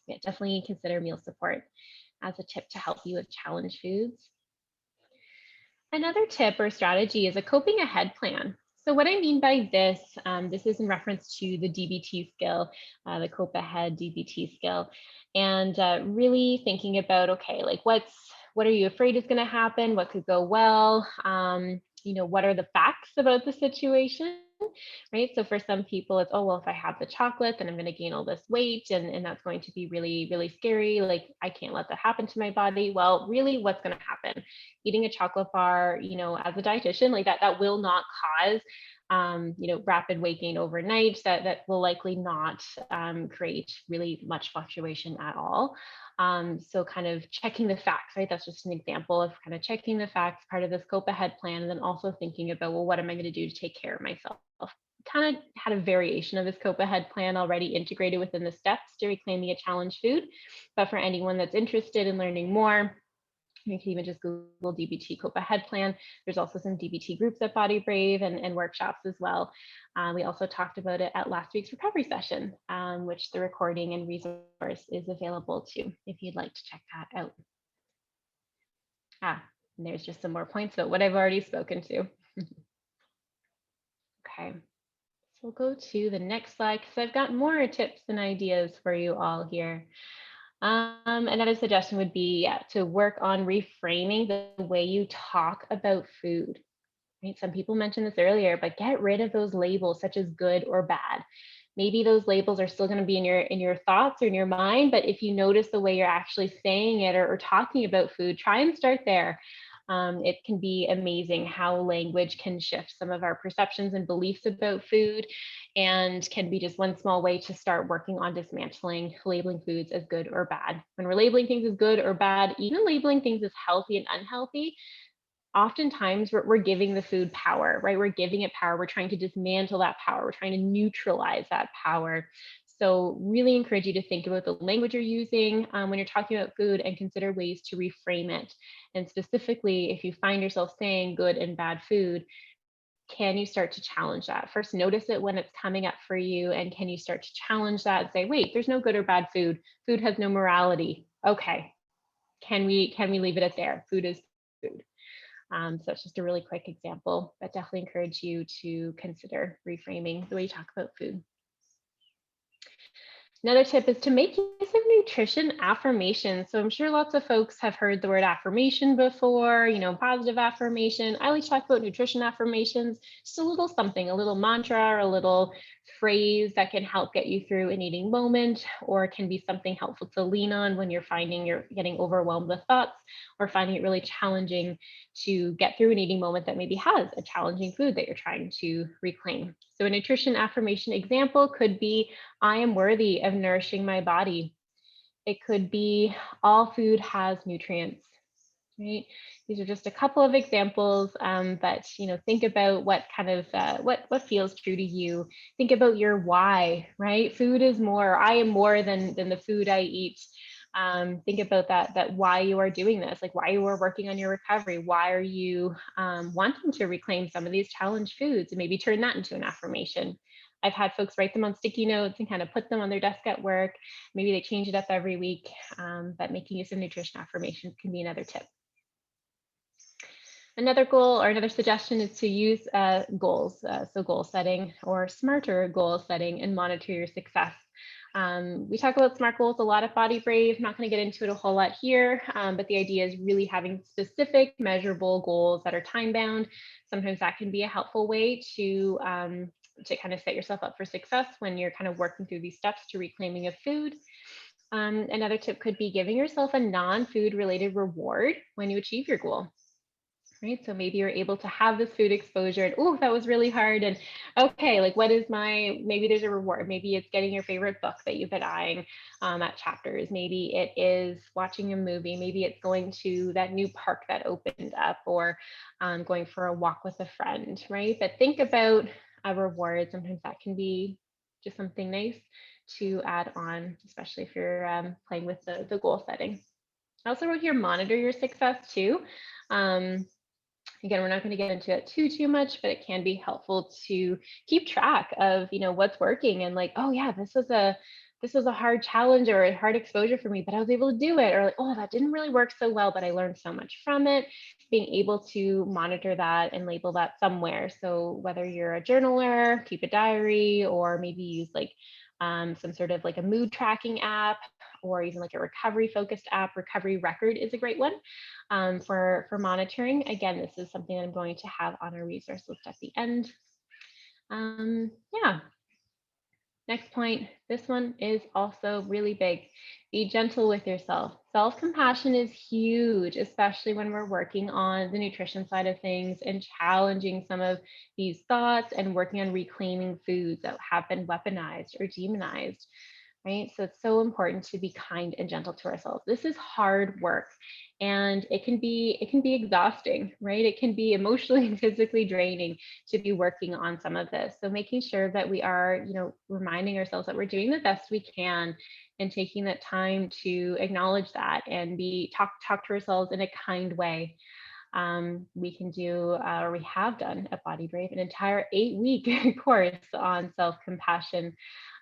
Yeah, definitely consider meal support as a tip to help you with challenge foods. Another tip or strategy is a coping ahead plan. So what I mean by this, this is in reference to the DBT skill, the cope ahead DBT skill, and really thinking about, okay, like what are you afraid is going to happen? What could go well? What are the facts about the situation? Right. So for some people, it's, oh, well, if I have the chocolate, then I'm going to gain all this weight, and that's going to be really, really scary. Like, I can't let that happen to my body. Well, really, what's going to happen? Eating a chocolate bar, as a dietitian, like that will not cause rapid weight gain overnight. That will likely not create really much fluctuation at all. So kind of checking the facts, right? That's just an example of kind of checking the facts, part of the scope ahead plan, and then also thinking about, well, what am I going to do to take care of myself? Kind of had a variation of this cope ahead plan already integrated within the steps to reclaiming a challenge food. But for anyone that's interested in learning more, you can even just Google DBT Cope Ahead Plan. There's also some DBT groups at Body Brave and workshops as well. We also talked about it at last week's recovery session, which the recording and resource is available to if you'd like to check that out. And there's just some more points about what I've already spoken to. Okay, so we'll go to the next slide because I've got more tips and ideas for you all here. Another suggestion would be to work on reframing the way you talk about food. Right? Some people mentioned this earlier, but get rid of those labels such as good or bad. Maybe those labels are still going to be in your thoughts or in your mind, but if you notice the way you're actually saying it or talking about food, try and start there. It can be amazing how language can shift some of our perceptions and beliefs about food, and can be just one small way to start working on dismantling labeling foods as good or bad. When we're labeling things as good or bad, even labeling things as healthy and unhealthy, oftentimes we're giving the food power, right? We're giving it power. We're trying to dismantle that power. We're trying to neutralize that power. So really encourage you to think about the language you're using when you're talking about food, and consider ways to reframe it. And specifically, if you find yourself saying good and bad food, can you start to challenge that? First, notice it when it's coming up for you, and can you start to challenge that and say, wait, there's no good or bad food. Food has no morality. Okay, can we leave it at there? Food is food. So it's just a really quick example, but definitely encourage you to consider reframing the way you talk about food. Another tip is to make use of nutrition affirmations. So I'm sure lots of folks have heard the word affirmation before, positive affirmation. I like to talk about nutrition affirmations, just a little something, a little mantra or a little phrase that can help get you through an eating moment, or can be something helpful to lean on when you're finding you're getting overwhelmed with thoughts, or finding it really challenging to get through an eating moment that maybe has a challenging food that you're trying to reclaim. So a nutrition affirmation example could be, I am worthy of nourishing my body. It could be, all food has nutrients, right? These are just a couple of examples, but think about what kind of what feels true to you. Think about your why, right? Food is more. I am more than the food I eat. Think about that why you are doing this, like why you are working on your recovery. Why are you wanting to reclaim some of these challenge foods, and maybe turn that into an affirmation. I've had folks write them on sticky notes and kind of put them on their desk at work. Maybe they change it up every week, but making use of nutrition affirmations can be another tip. Another goal or another suggestion is to use goals, so goal setting or smarter goal setting, and monitor your success. We talk about SMART goals a lot at Body Brave. I'm not going to get into it a whole lot here, but the idea is really having specific measurable goals that are time bound. Sometimes that can be a helpful way to kind of set yourself up for success when you're kind of working through these steps to reclaiming of food. Another tip could be giving yourself a non-food related reward when you achieve your goal. right? So maybe you're able to have this food exposure and, oh, that was really hard. And okay, like what is maybe there's a reward. Maybe it's getting your favorite book that you've been eyeing at Chapters. Maybe it is watching a movie. Maybe it's going to that new park that opened up, or going for a walk with a friend, right? But think about a reward. Sometimes that can be just something nice to add on, especially if you're playing with the goal setting. I also wrote here, monitor your success too. Um, Again, we're not going to get into it too much, but it can be helpful to keep track of, what's working, and like, oh yeah, this was a hard challenge or a hard exposure for me, but I was able to do it. Or like, oh, that didn't really work so well, but I learned so much from it. Being able to monitor that and label that somewhere. So whether you're a journaler, keep a diary, or maybe use like some sort of like a mood tracking app, or even like a recovery focused app. Recovery Record is a great one for monitoring. Again, this is something I'm going to have on our resource list at the end. Yeah. Next point, this one is also really big. Be gentle with yourself. Self-compassion is huge, especially when we're working on the nutrition side of things and challenging some of these thoughts and working on reclaiming foods that have been weaponized or demonized, right? So it's so important to be kind and gentle to ourselves. This is hard work, and it can be exhausting, right? It can be emotionally and physically draining to be working on some of this. So making sure that we are, reminding ourselves that we're doing the best we can, and taking that time to acknowledge that and be talk to ourselves in a kind way. We can do, or we have done at Body Brave, an entire 8-week course on self-compassion.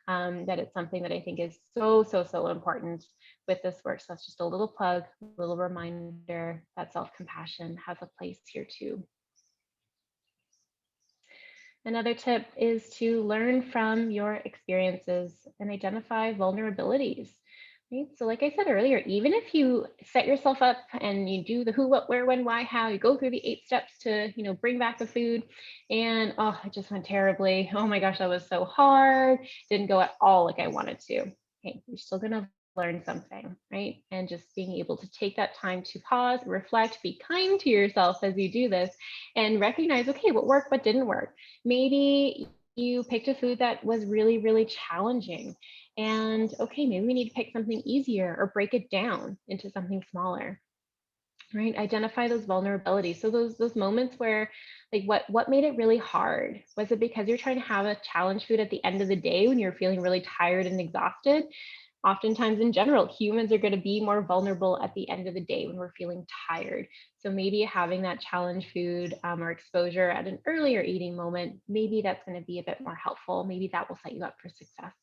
That it's something that I think is so important with this work. So that's just a little plug, a little reminder that self-compassion has a place here too. Another tip is to learn from your experiences and identify vulnerabilities. Right? So like I said earlier, even if you set yourself up and you do the who, what, where, when, why, how, you go through the 8 steps to, bring back the food, and oh, it just went terribly. Oh my gosh, that was so hard. Didn't go at all like I wanted to. Okay, you're still gonna learn something, right? And just being able to take that time to pause, reflect, be kind to yourself as you do this, and recognize, okay, what worked, what didn't work. Maybe you picked a food that was really challenging, and okay, maybe we need to pick something easier or break it down into something smaller, right? Identify those vulnerabilities. So those moments where, like, what made it really hard? Was it because you're trying to have a challenge food at the end of the day when you're feeling really tired and exhausted? Oftentimes in general, humans are going to be more vulnerable at the end of the day when we're feeling tired. So maybe having that challenge food or exposure at an earlier eating moment, maybe that's going to be a bit more helpful. Maybe that will set you up for success.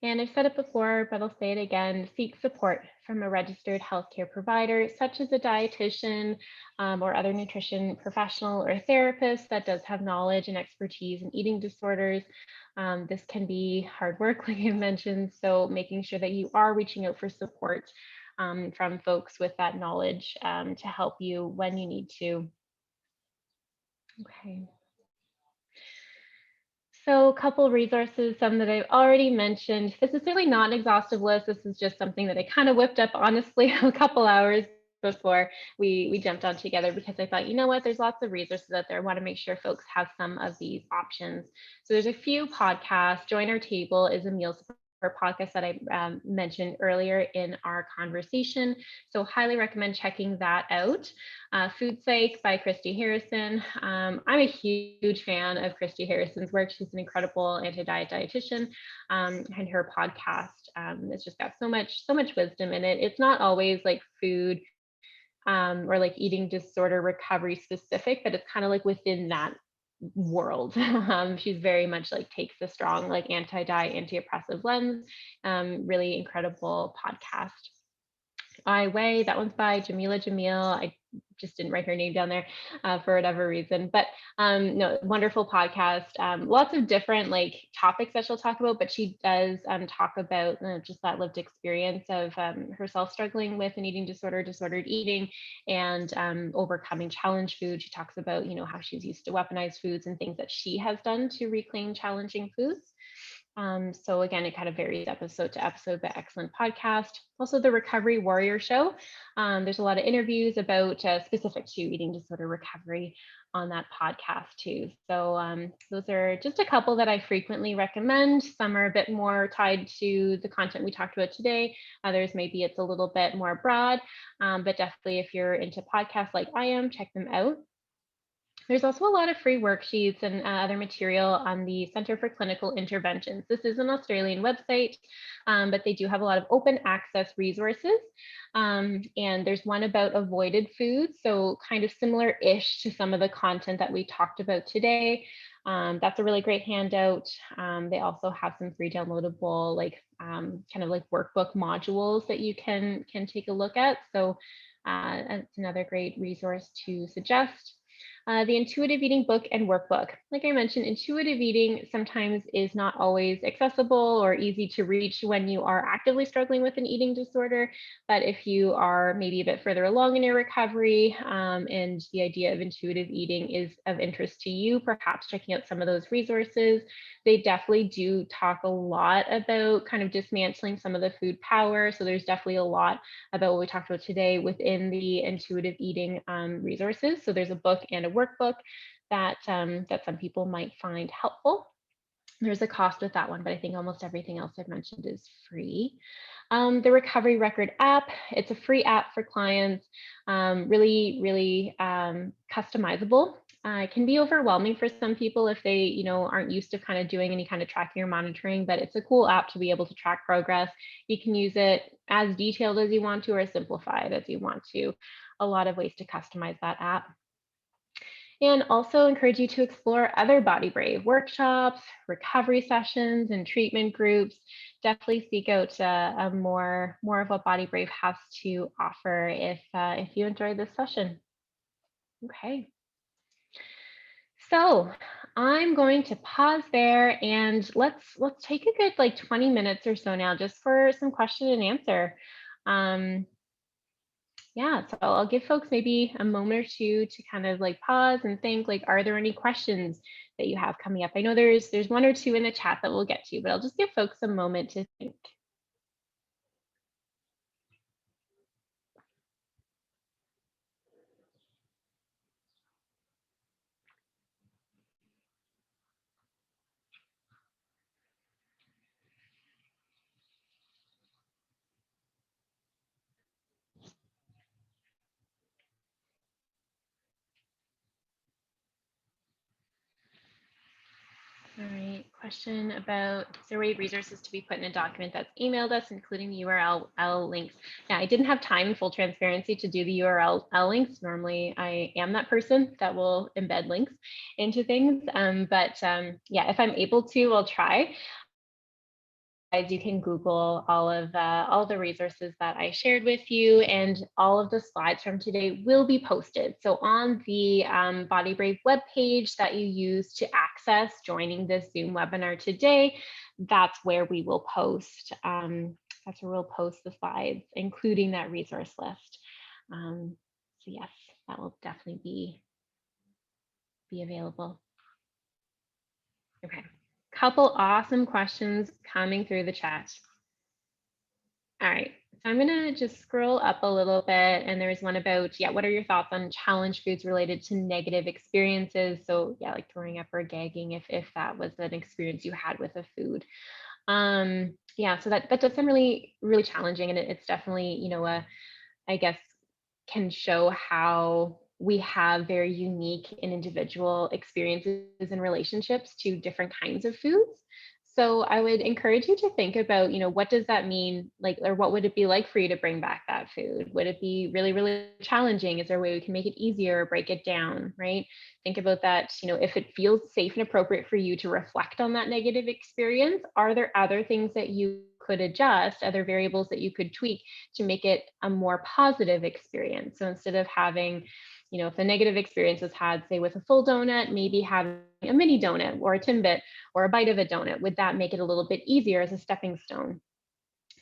And I've said it before, but I'll say it again, seek support from a registered healthcare provider, such as a dietitian or other nutrition professional or therapist that does have knowledge and expertise in eating disorders. This can be hard work, like I mentioned, so making sure that you are reaching out for support from folks with that knowledge to help you when you need to. Okay. So a couple resources, some that I've already mentioned. This is certainly not an exhaustive list. This is just something that I kind of whipped up, honestly, a couple hours before we jumped on together, because I thought, you know what, there's lots of resources out there. I want to make sure folks have some of these options. So there's a few podcasts. Join Our Table is a meal support podcast that I mentioned earlier in our conversation. So highly recommend checking that out. Food Psych by Christy Harrison. I'm a huge fan of Christy Harrison's work. She's an incredible anti-diet dietitian, and her podcast it's just got so much wisdom in it. It's not always like food or like eating disorder recovery specific, but it's kind of like within that world. She's very much like takes a strong like anti-diet, anti-oppressive lens. Really incredible podcast. I Weigh, that one's by Jamila Jamil. I just didn't write her name down there for whatever reason, but no, wonderful podcast. Lots of different like topics that she'll talk about, but she does talk about just that lived experience of herself struggling with an eating disorder, disordered eating, and overcoming challenge food. She talks about, how she's used to weaponized foods and things that she has done to reclaim challenging foods. So again, it kind of varies episode to episode, but excellent podcast. Also, the Recovery Warrior Show. There's a lot of interviews about specific to eating disorder recovery on that podcast too. So those are just a couple that I frequently recommend. Some are a bit more tied to the content we talked about today. Others, maybe it's a little bit more broad, but definitely if you're into podcasts like I am, check them out. There's also a lot of free worksheets and other material on the Centre for Clinical Interventions. This is an Australian website, but they do have a lot of open access resources. And there's one about avoided foods, so kind of similar-ish to some of the content that we talked about today. That's a really great handout. They also have some free downloadable, like kind of like workbook modules that you can take a look at. So it's another great resource to suggest. The intuitive eating book and workbook. Like I mentioned, intuitive eating sometimes is not always accessible or easy to reach when you are actively struggling with an eating disorder. But if you are maybe a bit further along in your recovery and the idea of intuitive eating is of interest to you, perhaps checking out some of those resources. They definitely do talk a lot about kind of dismantling some of the food power. So there's definitely a lot about what we talked about today within the intuitive eating resources. So there's a book and a workbook that that some people might find helpful. There's a cost with that one, but I think almost everything else I've mentioned is free. The Recovery Record app, it's a free app for clients, really customizable. It can be overwhelming for some people if they, aren't used to kind of doing any kind of tracking or monitoring, but it's a cool app to be able to track progress. You can use it as detailed as you want to or as simplified as you want to. A lot of ways to customize that app. And also encourage you to explore other Body Brave workshops, recovery sessions, and treatment groups. Definitely seek out more of what Body Brave has to offer if you enjoyed this session. Okay. So I'm going to pause there and let's take a good like 20 minutes or so now just for some question and answer. Yeah, so I'll give folks maybe a moment or two to kind of like pause and think like, are there any questions that you have coming up? I know there's one or two in the chat that we'll get to, but I'll just give folks a moment to think. All right, question about, is there a way resources to be put in a document that's emailed us, including the URL links? Yeah, I didn't have time in full transparency to do the URL links. Normally I am that person that will embed links into things. But yeah, if I'm able to, I'll try. You can Google all the resources that I shared with you, and all of the slides from today will be posted. So on the Body Brave webpage that you use to access joining this Zoom webinar today, that's where we will post. That's where we'll post the slides, including that resource list. So yes, that will definitely be available. Okay, couple awesome questions coming through the chat. All right, so I'm gonna just scroll up a little bit, and there's one about, yeah, what are your thoughts on challenge foods related to negative experiences? So yeah, like throwing up or gagging if that was an experience you had with a food. Yeah, so that does sound really challenging, and it's definitely, I guess can show how we have very unique and individual experiences and relationships to different kinds of foods. So I would encourage you to think about, what does that mean? Like, or what would it be like for you to bring back that food? Would it be really challenging? Is there a way we can make it easier or break it down, right? Think about that, if it feels safe and appropriate for you to reflect on that negative experience, are there other things that you could adjust, other variables that you could tweak to make it a more positive experience? So instead of having, if the negative experience was had, say, with a full donut, maybe having a mini donut or a Timbit or a bite of a donut, would that make it a little bit easier as a stepping stone?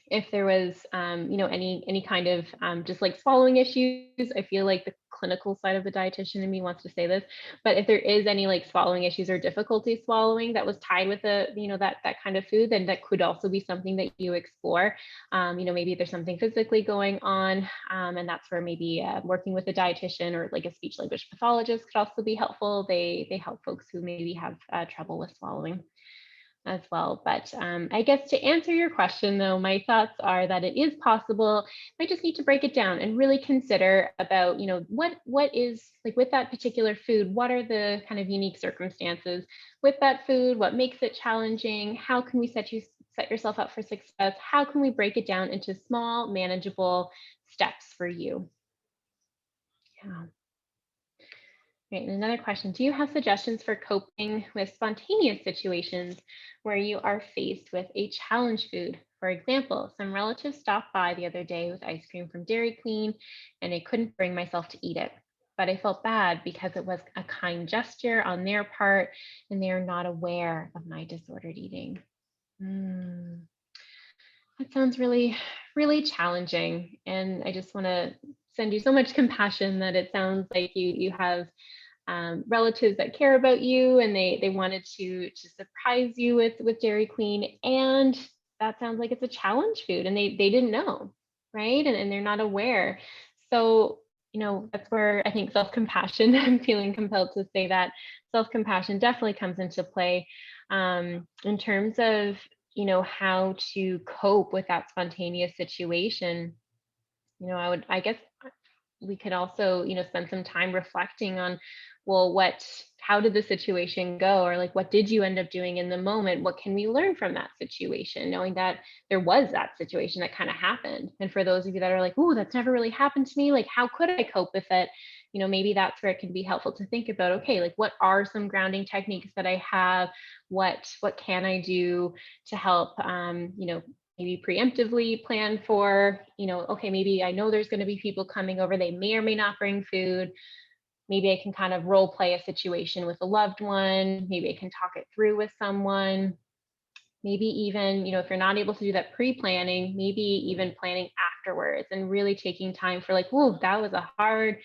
if there was, any kind of just like swallowing issues. I feel like the clinical side of the dietitian in me wants to say this, but if there is any like swallowing issues or difficulty swallowing that was tied with that kind of food, then that could also be something that you explore. Maybe there's something physically going on, and that's where maybe working with a dietitian or like a speech language pathologist could also be helpful. They help folks who maybe have trouble with swallowing as well. But I guess to answer your question, though, my thoughts are that it is possible. I just need to break it down and really consider about, what is like with that particular food. What are the kind of unique circumstances with that food? What makes it challenging? How can we set yourself up for success? How can we break it down into small, manageable steps for you? Yeah. Great. And another question, do you have suggestions for coping with spontaneous situations where you are faced with a challenge food? For example, some relatives stopped by the other day with ice cream from Dairy Queen, and I couldn't bring myself to eat it. But I felt bad because it was a kind gesture on their part, and they are not aware of my disordered eating. Mm, that sounds really, really challenging. And I just want to send you so much compassion that it sounds like you have relatives that care about you, and they wanted to surprise you with Dairy Queen, and that sounds like it's a challenge food, and they didn't know, right? And they're not aware. So that's where I think self-compassion, I'm feeling compelled to say that self-compassion definitely comes into play, in terms of how to cope with that spontaneous situation. I guess we could also spend some time reflecting on, well, how did the situation go, or like what did you end up doing in the moment? What can we learn from that situation, knowing that there was that situation that kind of happened? And for those of you that are like, oh, that's never really happened to me, like how could I cope with it? Maybe that's where it can be helpful to think about, okay, like what are some grounding techniques that I have? What can I do to help, maybe preemptively plan for, okay, maybe I know there's going to be people coming over. They may or may not bring food. Maybe I can kind of role play a situation with a loved one. Maybe I can talk it through with someone. Maybe even, if you're not able to do that pre-planning, maybe even planning afterwards and really taking time for like, whoa, that was a hard,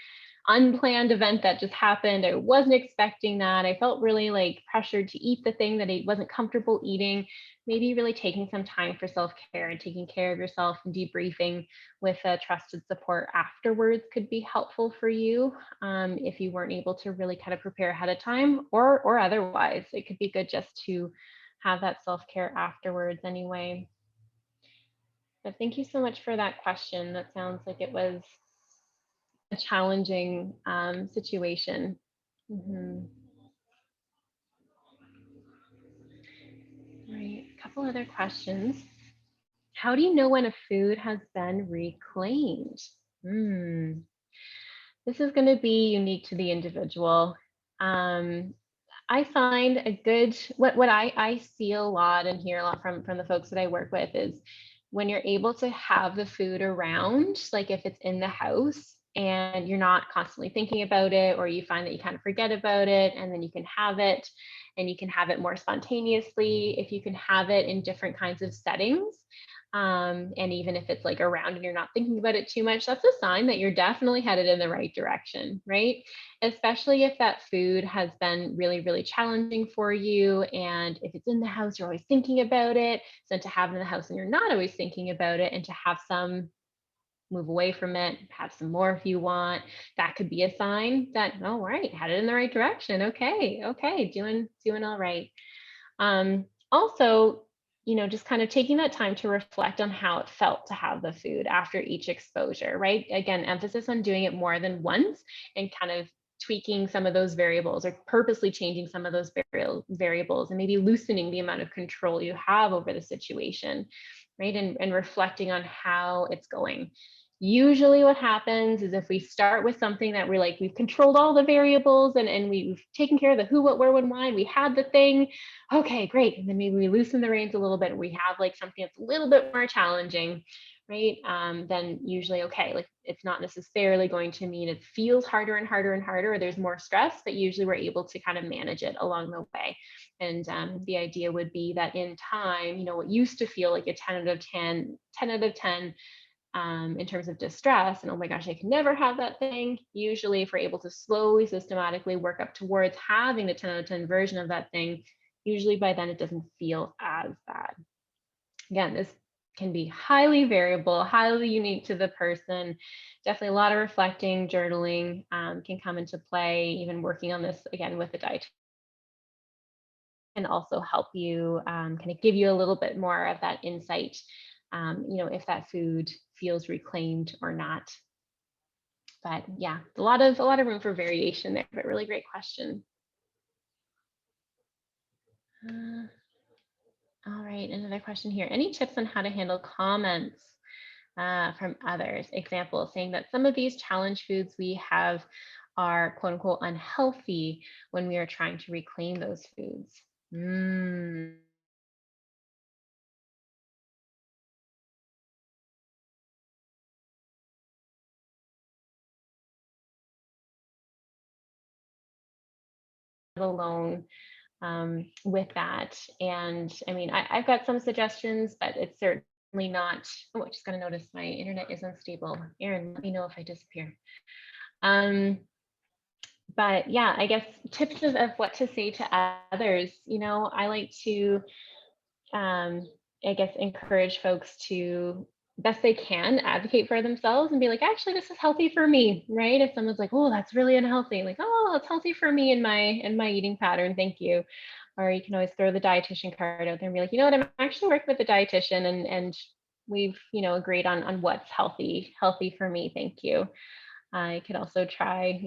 unplanned event that just happened. I wasn't expecting that. I felt really like pressured to eat the thing that I wasn't comfortable eating. Maybe really taking some time for self-care and taking care of yourself and debriefing with a trusted support afterwards could be helpful for you, if you weren't able to really kind of prepare ahead of time, or otherwise. It could be good just to have that self-care afterwards anyway. But thank you so much for that question. That sounds like it was a challenging situation. Mhm. Right. A couple other questions. How do you know when a food has been reclaimed? Hmm. This is going to be unique to the individual. Um, I find a good what I see a lot and hear a lot from the folks that I work with is when you're able to have the food around, like if it's in the house and you're not constantly thinking about it, or you find that you kind of forget about it, and then you can have it, and you can have it more spontaneously if you can have it in different kinds of settings. And even if it's like around and you're not thinking about it too much, that's a sign that you're definitely headed in the right direction, right? Especially if that food has been really, really challenging for you. And if it's in the house, you're always thinking about it. So to have it in the house and you're not always thinking about it, and to have some, move away from it, have some more if you want, that could be a sign that, oh, right, headed in the right direction. Okay, doing all right. Also, just kind of taking that time to reflect on how it felt to have the food after each exposure, right? Again, emphasis on doing it more than once, and kind of tweaking some of those variables, or purposely changing some of those variables, and maybe loosening the amount of control you have over the situation, right? And reflecting on how it's going. Usually what happens is if we start with something that we've controlled all the variables, and we've taken care of the who, what, where, when, why, we had the thing, okay, great. And then maybe we loosen the reins a little bit and we have like something that's a little bit more challenging. right? Then usually, okay, like it's not necessarily going to mean it feels harder and harder and harder, or there's more stress, but usually we're able to kind of manage it along the way. And the idea would be that in time, what used to feel like a 10 out of 10, 10 out of 10 in terms of distress, and oh my gosh, I can never have that thing. Usually, if we're able to slowly, systematically work up towards having the 10 out of 10 version of that thing, usually by then it doesn't feel as bad. Again, this can be highly variable, highly unique to the person. Definitely a lot of reflecting, journaling can come into play. Even working on this again with the diet can also help you kind of give you a little bit more of that insight, if that food feels reclaimed or not. But yeah, a lot of room for variation there, but really great question. Uh, all right, another question here. Any tips on how to handle comments from others? Example, saying that some of these challenge foods we have are quote unquote unhealthy when we are trying to reclaim those foods. Mm, alone with that. And I mean, I've got some suggestions, but it's certainly not. Oh, I just got to notice my internet is unstable. Erin, let me know if I disappear. Um, but yeah, I guess tips of what to say to others. I like to I guess encourage folks to best they can advocate for themselves and be like, actually, this is healthy for me, right? If someone's like, oh, that's really unhealthy, like, oh, it's healthy for me in my eating pattern, thank you. Or you can always throw the dietitian card out there and be like, what, I'm actually working with the dietitian, and we've agreed on what's healthy for me, thank you. I could also try,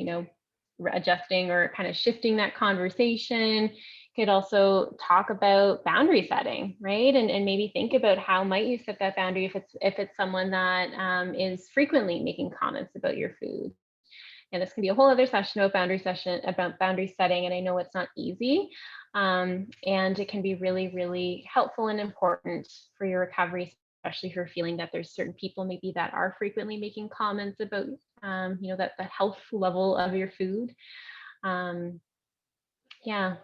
adjusting or kind of shifting that conversation. Could also talk about boundary setting, right? And maybe think about how might you set that boundary if it's someone that is frequently making comments about your food. And this can be a whole other session about boundary setting. And I know it's not easy. And it can be really, really helpful and important for your recovery, especially if you're feeling that there's certain people maybe that are frequently making comments about, that the health level of your food. Um, yeah,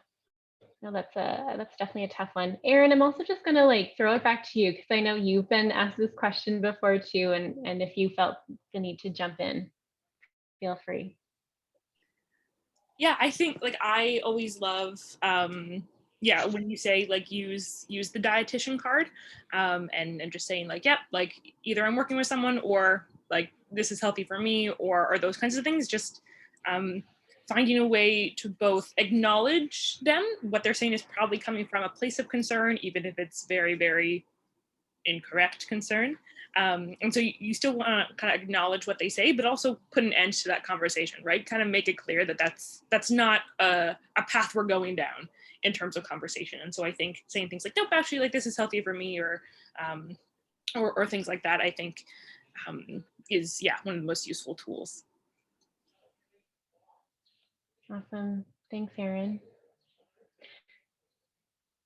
no, that's definitely a tough one. Erin, I'm also just gonna like throw it back to you because I know you've been asked this question before too, and if you felt the need to jump in, feel free. Yeah, I think like I always love yeah, when you say like use the dietitian card, and just saying like, yep, like either I'm working with someone or like this is healthy for me or those kinds of things. Just um finding a way to both acknowledge them, what they're saying is probably coming from a place of concern, even if it's very, very incorrect concern. And so you still want to kind of acknowledge what they say, but also put an end to that conversation, right? Kind of make it clear that that's not a path we're going down in terms of conversation. And so I think saying things like, nope, actually, like this is healthy for me, um, or things like that, I think is one of the most useful tools. Awesome. Thanks, Erin.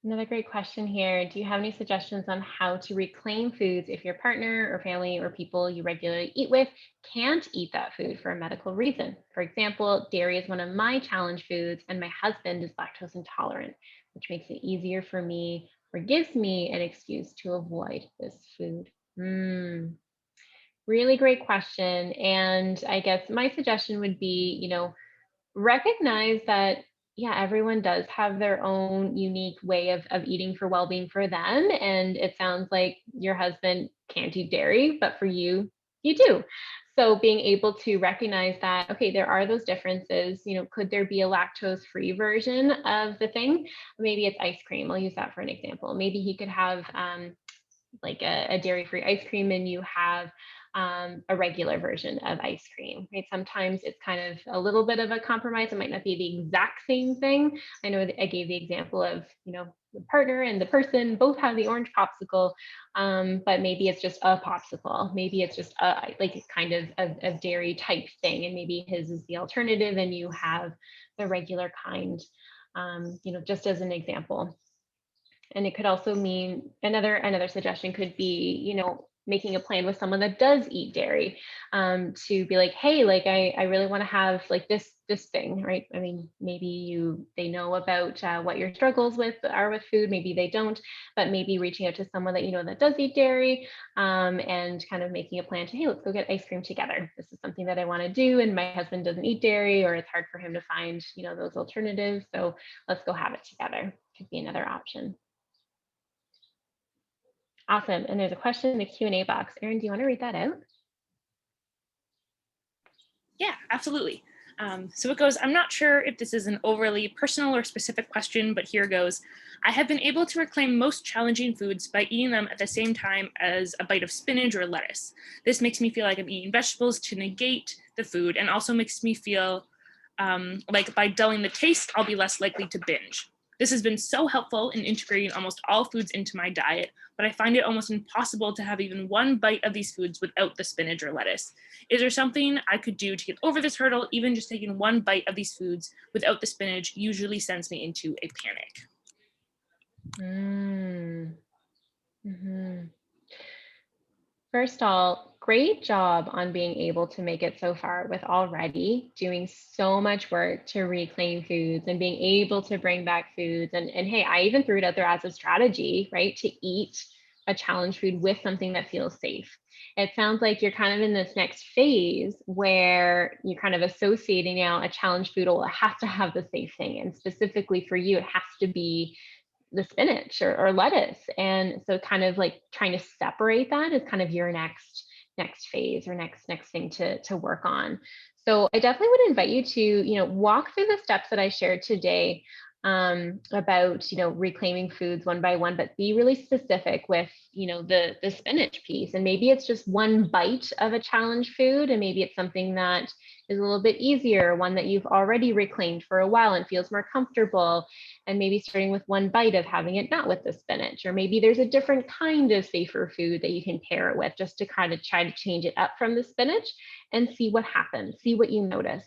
Another great question here. Do you have any suggestions on how to reclaim foods if your partner or family or people you regularly eat with can't eat that food for a medical reason? For example, dairy is one of my challenge foods, and my husband is lactose intolerant, which makes it easier for me or gives me an excuse to avoid this food. Really great question. And I guess my suggestion would be, recognize that everyone does have their own unique way of eating for well-being for them, and it sounds like your husband can't eat dairy, but for you, you do. So being able to recognize that, okay, there are those differences. Could there be a lactose free version of the thing? Maybe it's ice cream. I'll use that for an example. Maybe he could have like a dairy-free ice cream, and you have a regular version of ice cream, right? Sometimes it's kind of a little bit of a compromise. It might not be the exact same thing. I know that I gave the example of, the partner and the person both have the orange popsicle, but maybe it's just a popsicle. Maybe it's just a like kind of dairy type thing, and maybe his is the alternative, and you have the regular kind. Just as an example. And it could also mean another suggestion could be, making a plan with someone that does eat dairy, to be like, hey, like I really want to have like this thing, right? I mean, maybe they know about what your struggles with are with food, maybe they don't, but maybe reaching out to someone that you know that does eat dairy, and kind of making a plan to, hey, let's go get ice cream together. This is something that I want to do, and my husband doesn't eat dairy, or it's hard for him to find, those alternatives. So let's go have it together. Could be another option. Awesome. And there's a question in the Q&A box. Erin, do you want to read that out? Yeah, absolutely. So it goes, I'm not sure if this is an overly personal or specific question, but here goes. I have been able to reclaim most challenging foods by eating them at the same time as a bite of spinach or lettuce. This makes me feel like I'm eating vegetables to negate the food, and also makes me feel like by dulling the taste, I'll be less likely to binge. This has been so helpful in integrating almost all foods into my diet, but I find it almost impossible to have even one bite of these foods without the spinach or lettuce. Is there something I could do to get over this hurdle? Even just taking one bite of these foods without the spinach usually sends me into a panic. Mm-hmm. First of all, great job on being able to make it so far with already doing so much work to reclaim foods and being able to bring back foods. And hey, I even threw it out there as a strategy, right? To eat a challenge food with something that feels safe. It sounds like you're kind of in this next phase where you're kind of associating now a challenge food will have to have the safe thing. And specifically for you, it has to be the spinach or lettuce. And so kind of like trying to separate that is kind of your next phase or next thing to work on. So I definitely would invite you to, walk through the steps that I shared today, about, reclaiming foods one by one, but be really specific with, the spinach piece. And maybe it's just one bite of a challenge food, and maybe it's something that is a little bit easier, one that you've already reclaimed for a while and feels more comfortable, and maybe starting with one bite of having it not with the spinach. Or maybe there's a different kind of safer food that you can pair it with, just to kind of try to change it up from the spinach and see what happens, see what you notice.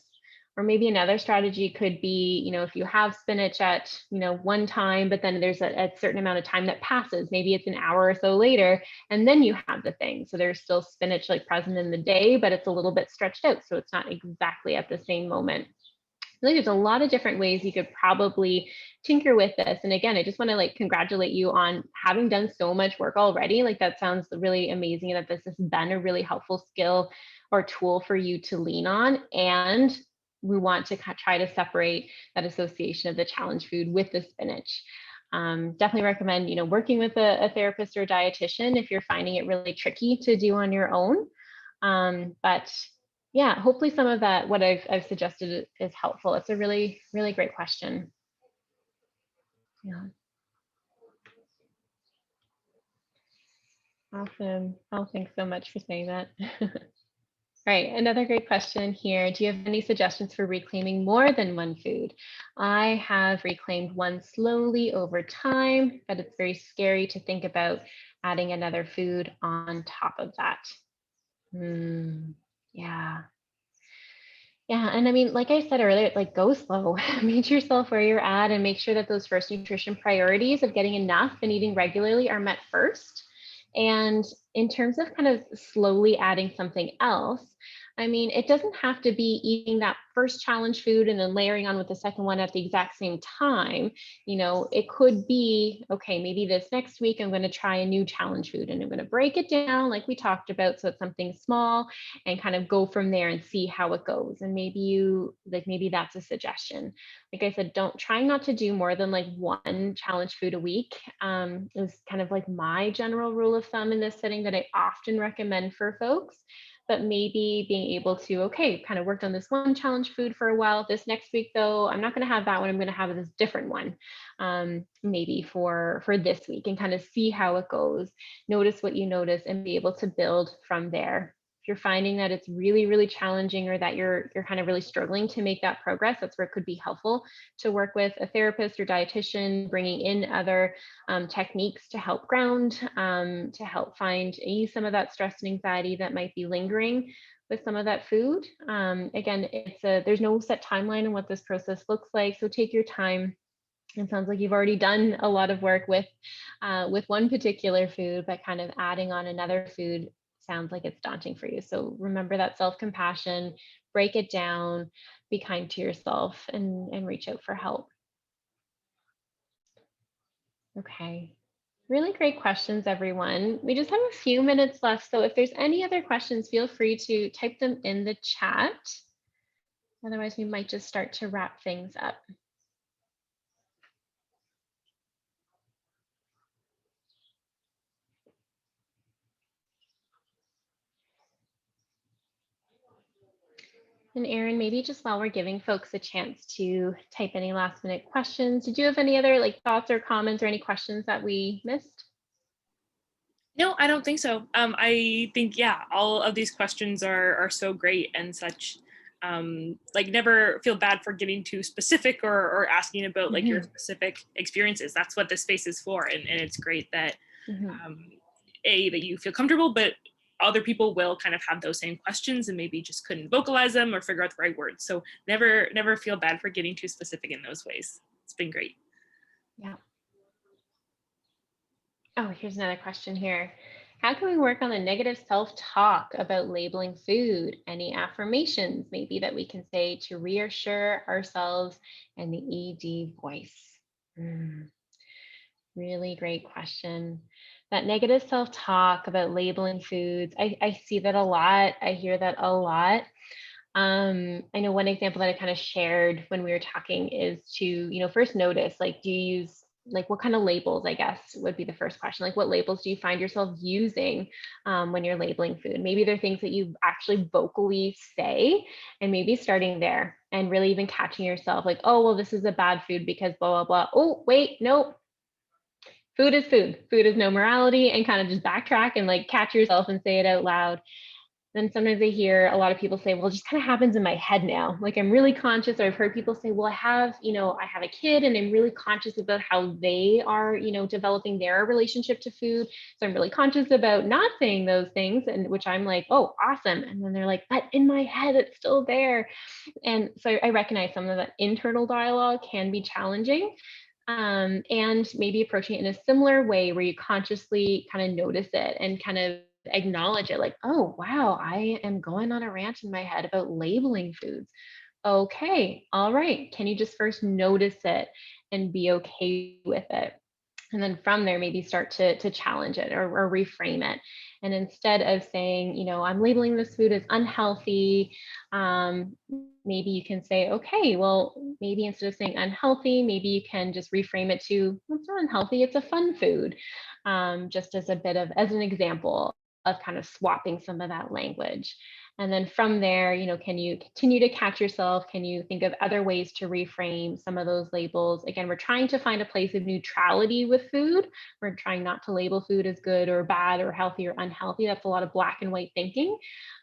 Or maybe another strategy could be, if you have spinach at, one time, but then there's a certain amount of time that passes, maybe it's an hour or so later, and then you have the thing. So there's still spinach like present in the day, but it's a little bit stretched out. So it's not exactly at the same moment. I think there's a lot of different ways you could probably tinker with this. And again, I just want to like congratulate you on having done so much work already. Like that sounds really amazing that this has been a really helpful skill or tool for you to lean on. And we want to try to separate that association of the challenge food with the spinach. Definitely recommend, working with a therapist or a dietitian if you're finding it really tricky to do on your own. But yeah, hopefully some of that, what I've suggested, is helpful. It's a really, really great question. Yeah. Awesome. Oh, thanks so much for saying that. All right, another great question here. Do you have any suggestions for reclaiming more than one food? I have reclaimed one slowly over time, but it's very scary to think about adding another food on top of that. Yeah. Yeah, and I mean, like I said earlier, like go slow. Meet yourself where you're at and make sure that those first nutrition priorities of getting enough and eating regularly are met first. And in terms of kind of slowly adding something else, I mean, it doesn't have to be eating that first challenge food and then layering on with the second one at the exact same time. It could be, okay, maybe this next week I'm going to try a new challenge food and I'm going to break it down like we talked about. So it's something small, and kind of go from there and see how it goes. And maybe that's a suggestion. Like I said, don't try not to do more than like one challenge food a week, is kind of like my general rule of thumb in this setting that I often recommend for folks. But maybe being able to, okay, kind of worked on this one challenge food for a while. This next week, though, I'm not going to have that one. I'm going to have this different one, maybe for this week, and kind of see how it goes. Notice what you notice and be able to build from there. If you're finding that it's really, really challenging, or that you're kind of really struggling to make that progress, that's where it could be helpful to work with a therapist or dietitian, bringing in other techniques to help ground, to help ease some of that stress and anxiety that might be lingering with some of that food. Again, there's no set timeline on what this process looks like, so take your time It sounds like you've already done a lot of work with one particular food, but kind of adding on another food sounds like it's daunting for you. So remember that self-compassion, break it down, be kind to yourself, and reach out for help. Okay. Really great questions, everyone. We just have a few minutes left. So if there's any other questions, feel free to type them in the chat. Otherwise, we might just start to wrap things up. And Erin, maybe just while we're giving folks a chance to type any last minute questions, did you have any other like thoughts or comments or any questions that we missed? No, I don't think so. I think, yeah, all of these questions are so great and such. Like, never feel bad for getting too specific or asking about like your Mhm, specific experiences. That's what this space is for, and it's great that mhm. um, that you feel comfortable, but other people will kind of have those same questions and maybe just couldn't vocalize them or figure out the right words. So never feel bad for getting too specific in those ways. It's been great. Yeah. Oh, here's another question here. How can we work on the negative self-talk about labeling food? Any affirmations maybe that we can say to reassure ourselves and the ED voice? Mm, really great question. That negative self-talk about labeling foods, I see that a lot. I hear that a lot. I know one example that I kind of shared when we were talking is to, first notice, like, do you use, like, what kind of labels, I guess, would be the first question. Like, what labels do you find yourself using when you're labeling food? Maybe they're things that you actually vocally say, and maybe starting there and really even catching yourself, like, oh, well, this is a bad food because blah, blah, blah. Oh, wait, nope. Food is food. Food is no morality, and kind of just backtrack and like catch yourself and say it out loud. Then sometimes I hear a lot of people say, well, it just kind of happens in my head now. Like I'm really conscious, or I've heard people say, well, I have a kid and I'm really conscious about how they are, developing their relationship to food. So I'm really conscious about not saying those things, and which I'm like, oh, awesome. And then they're like, but in my head, it's still there. And so I recognize some of that internal dialogue can be challenging. And maybe approaching it in a similar way where you consciously kind of notice it and kind of acknowledge it, like, oh, wow, I am going on a rant in my head about labeling foods. Okay, all right. Can you just first notice it and be okay with it? And then from there, maybe start to challenge it, or reframe it. And instead of saying, I'm labeling this food as unhealthy, maybe you can say, okay, well, maybe instead of saying unhealthy, maybe you can just reframe it to, well, it's not unhealthy, it's a fun food. Just as as an example of kind of swapping some of that language. And then from there, can you continue to catch yourself? Can you think of other ways to reframe some of those labels? Again, we're trying to find a place of neutrality with food. We're trying not to label food as good or bad or healthy or unhealthy. That's a lot of black and white thinking.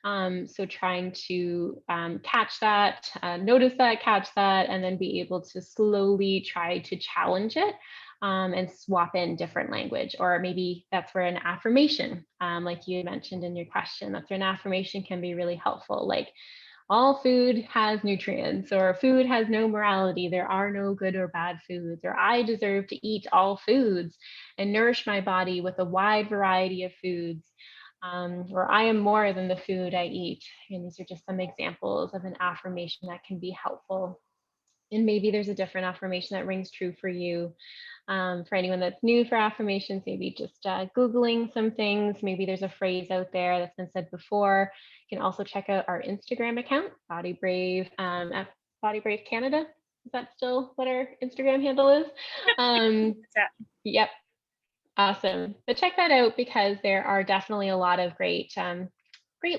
So trying to catch that, notice that, catch that, and then be able to slowly try to challenge it, and swap in different language. Or maybe that's where an affirmation, like you mentioned in your question, that's where an affirmation can be really helpful. Like, all food has nutrients, or food has no morality. There are no good or bad foods, or I deserve to eat all foods and nourish my body with a wide variety of foods. Or I am more than the food I eat. And these are just some examples of an affirmation that can be helpful. And maybe there's a different affirmation that rings true for you. For anyone that's new for affirmations, maybe just Googling some things. Maybe there's a phrase out there that's been said before. You can also check out our Instagram account, Body Brave, at Body Brave Canada. Is that still what our Instagram handle is? Um, Yeah. yep, awesome. But check that out, because there are definitely a lot of great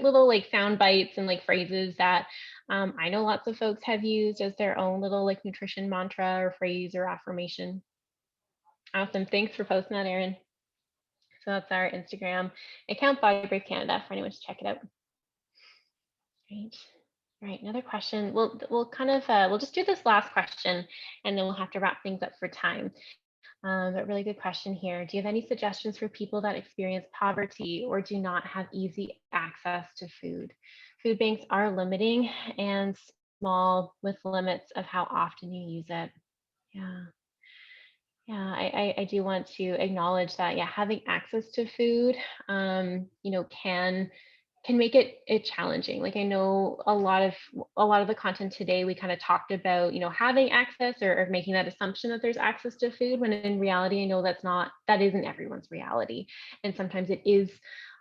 little like sound bites and like phrases that I know lots of folks have used as their own little like nutrition mantra or phrase or affirmation. Awesome. Thanks for posting that, Erin. So that's our Instagram account, Body Brave Canada, for anyone to check it out. Great. All right, another question. We'll kind of we'll just do this last question, and then we'll have to wrap things up for time. But really good question here. Do you have any suggestions for people that experience poverty or do not have easy access to food? Food banks are limiting and small, with limits of how often you use it. Yeah. Yeah, I do want to acknowledge that, yeah, having access to food, can make it challenging. Like I know a lot of the content today we kind of talked about, having access or making that assumption that there's access to food when in reality I know that isn't everyone's reality. And sometimes it is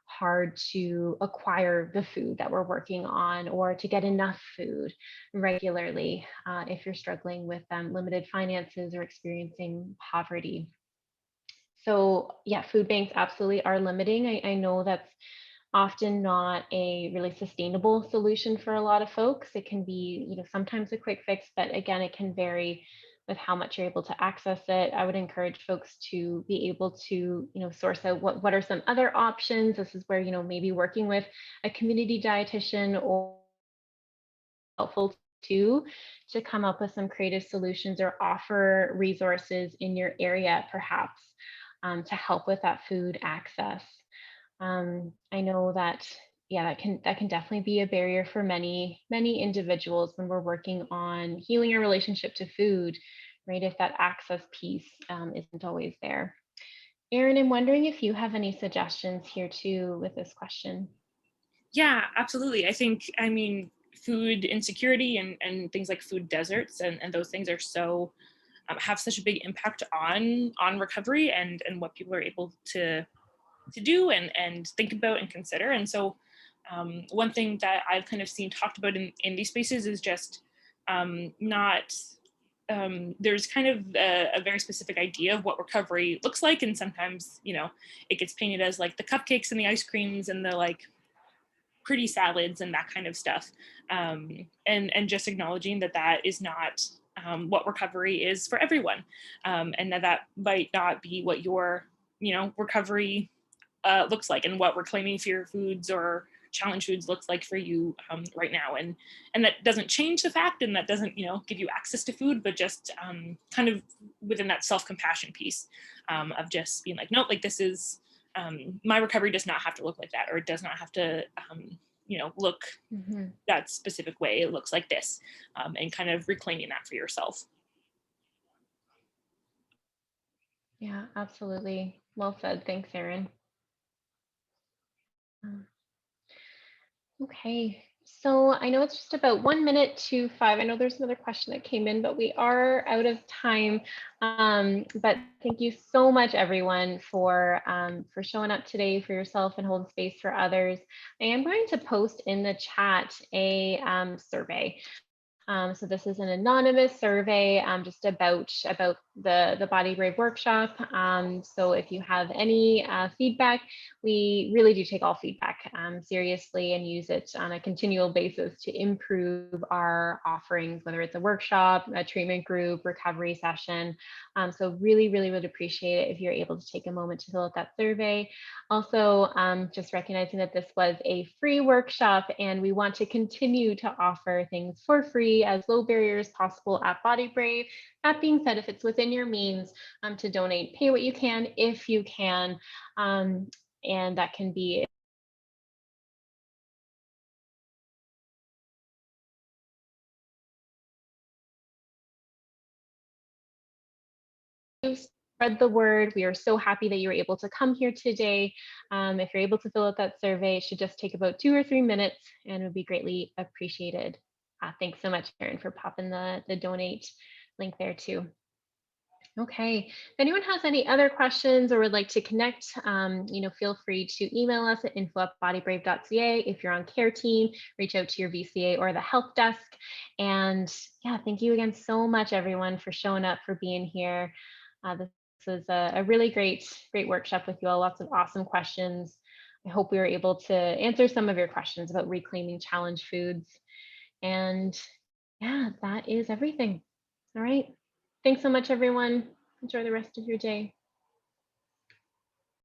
hard to acquire the food that we're working on or to get enough food regularly if you're struggling with limited finances or experiencing poverty. So yeah, food banks absolutely are limiting. I know that's often not a really sustainable solution for a lot of folks. It can be, sometimes a quick fix, but again, it can vary with how much you're able to access it. I would encourage folks to be able to, source out what are some other options. This is where, maybe working with a community dietitian or helpful too, to come up with some creative solutions or offer resources in your area perhaps, to help with that food access. I know that, yeah, that can definitely be a barrier for many individuals when we're working on healing your relationship to food, right? If that access piece isn't always there. Erin, I'm wondering if you have any suggestions here too with this question. Yeah, absolutely. I mean, food insecurity and things like food deserts and those things are so have such a big impact on recovery and what people are able to do and think about and consider. And so, one thing that I've kind of seen talked about in these spaces is just not. There's kind of a very specific idea of what recovery looks like, and sometimes it gets painted as like the cupcakes and the ice creams and the like pretty salads and that kind of stuff, and just acknowledging that that is not what recovery is for everyone, and that might not be what your recovery looks like and what reclaiming fear foods or challenge foods looks like for you right now, and that doesn't change the fact, and that doesn't give you access to food, but just kind of within that self-compassion piece, of just being like, nope, like this is my recovery does not have to look like that, or it does not have to look Mhm. that specific way. It looks like this, and kind of reclaiming that for yourself. Yeah, absolutely. Well said. Thanks, Erin. Okay, so I know it's just about 1 minute to 5. I know there's another question that came in, but we are out of time. But thank you so much, everyone, for showing up today for yourself and holding space for others. I am going to post in the chat a survey. So this is an anonymous survey, just about the Body Brave workshop. So if you have any feedback, we really do take all feedback seriously and use it on a continual basis to improve our offerings, whether it's a workshop, a treatment group, recovery session. So really would appreciate it if you're able to take a moment to fill out that survey. Also, just recognizing that this was a free workshop and we want to continue to offer things for free as low barriers possible at Body Brave. That being said, if it's within your means to donate, pay what you can if you can. And that can be spread the word. We are so happy that you were able to come here today. If you're able to fill out that survey, it should just take about 2 or 3 minutes and would be greatly appreciated. Thanks so much, Karen, for popping the donate link there too. Okay, if anyone has any other questions or would like to connect, feel free to email us at info@bodybrave.ca. If you're on care team, reach out to your VCA or the help desk. And yeah, thank you again so much, everyone, for showing up, for being here. This was a really great workshop with you all. Lots of awesome questions. I hope we were able to answer some of your questions about reclaiming challenge foods. And yeah, that is everything. All right. Thanks so much, everyone. Enjoy the rest of your day.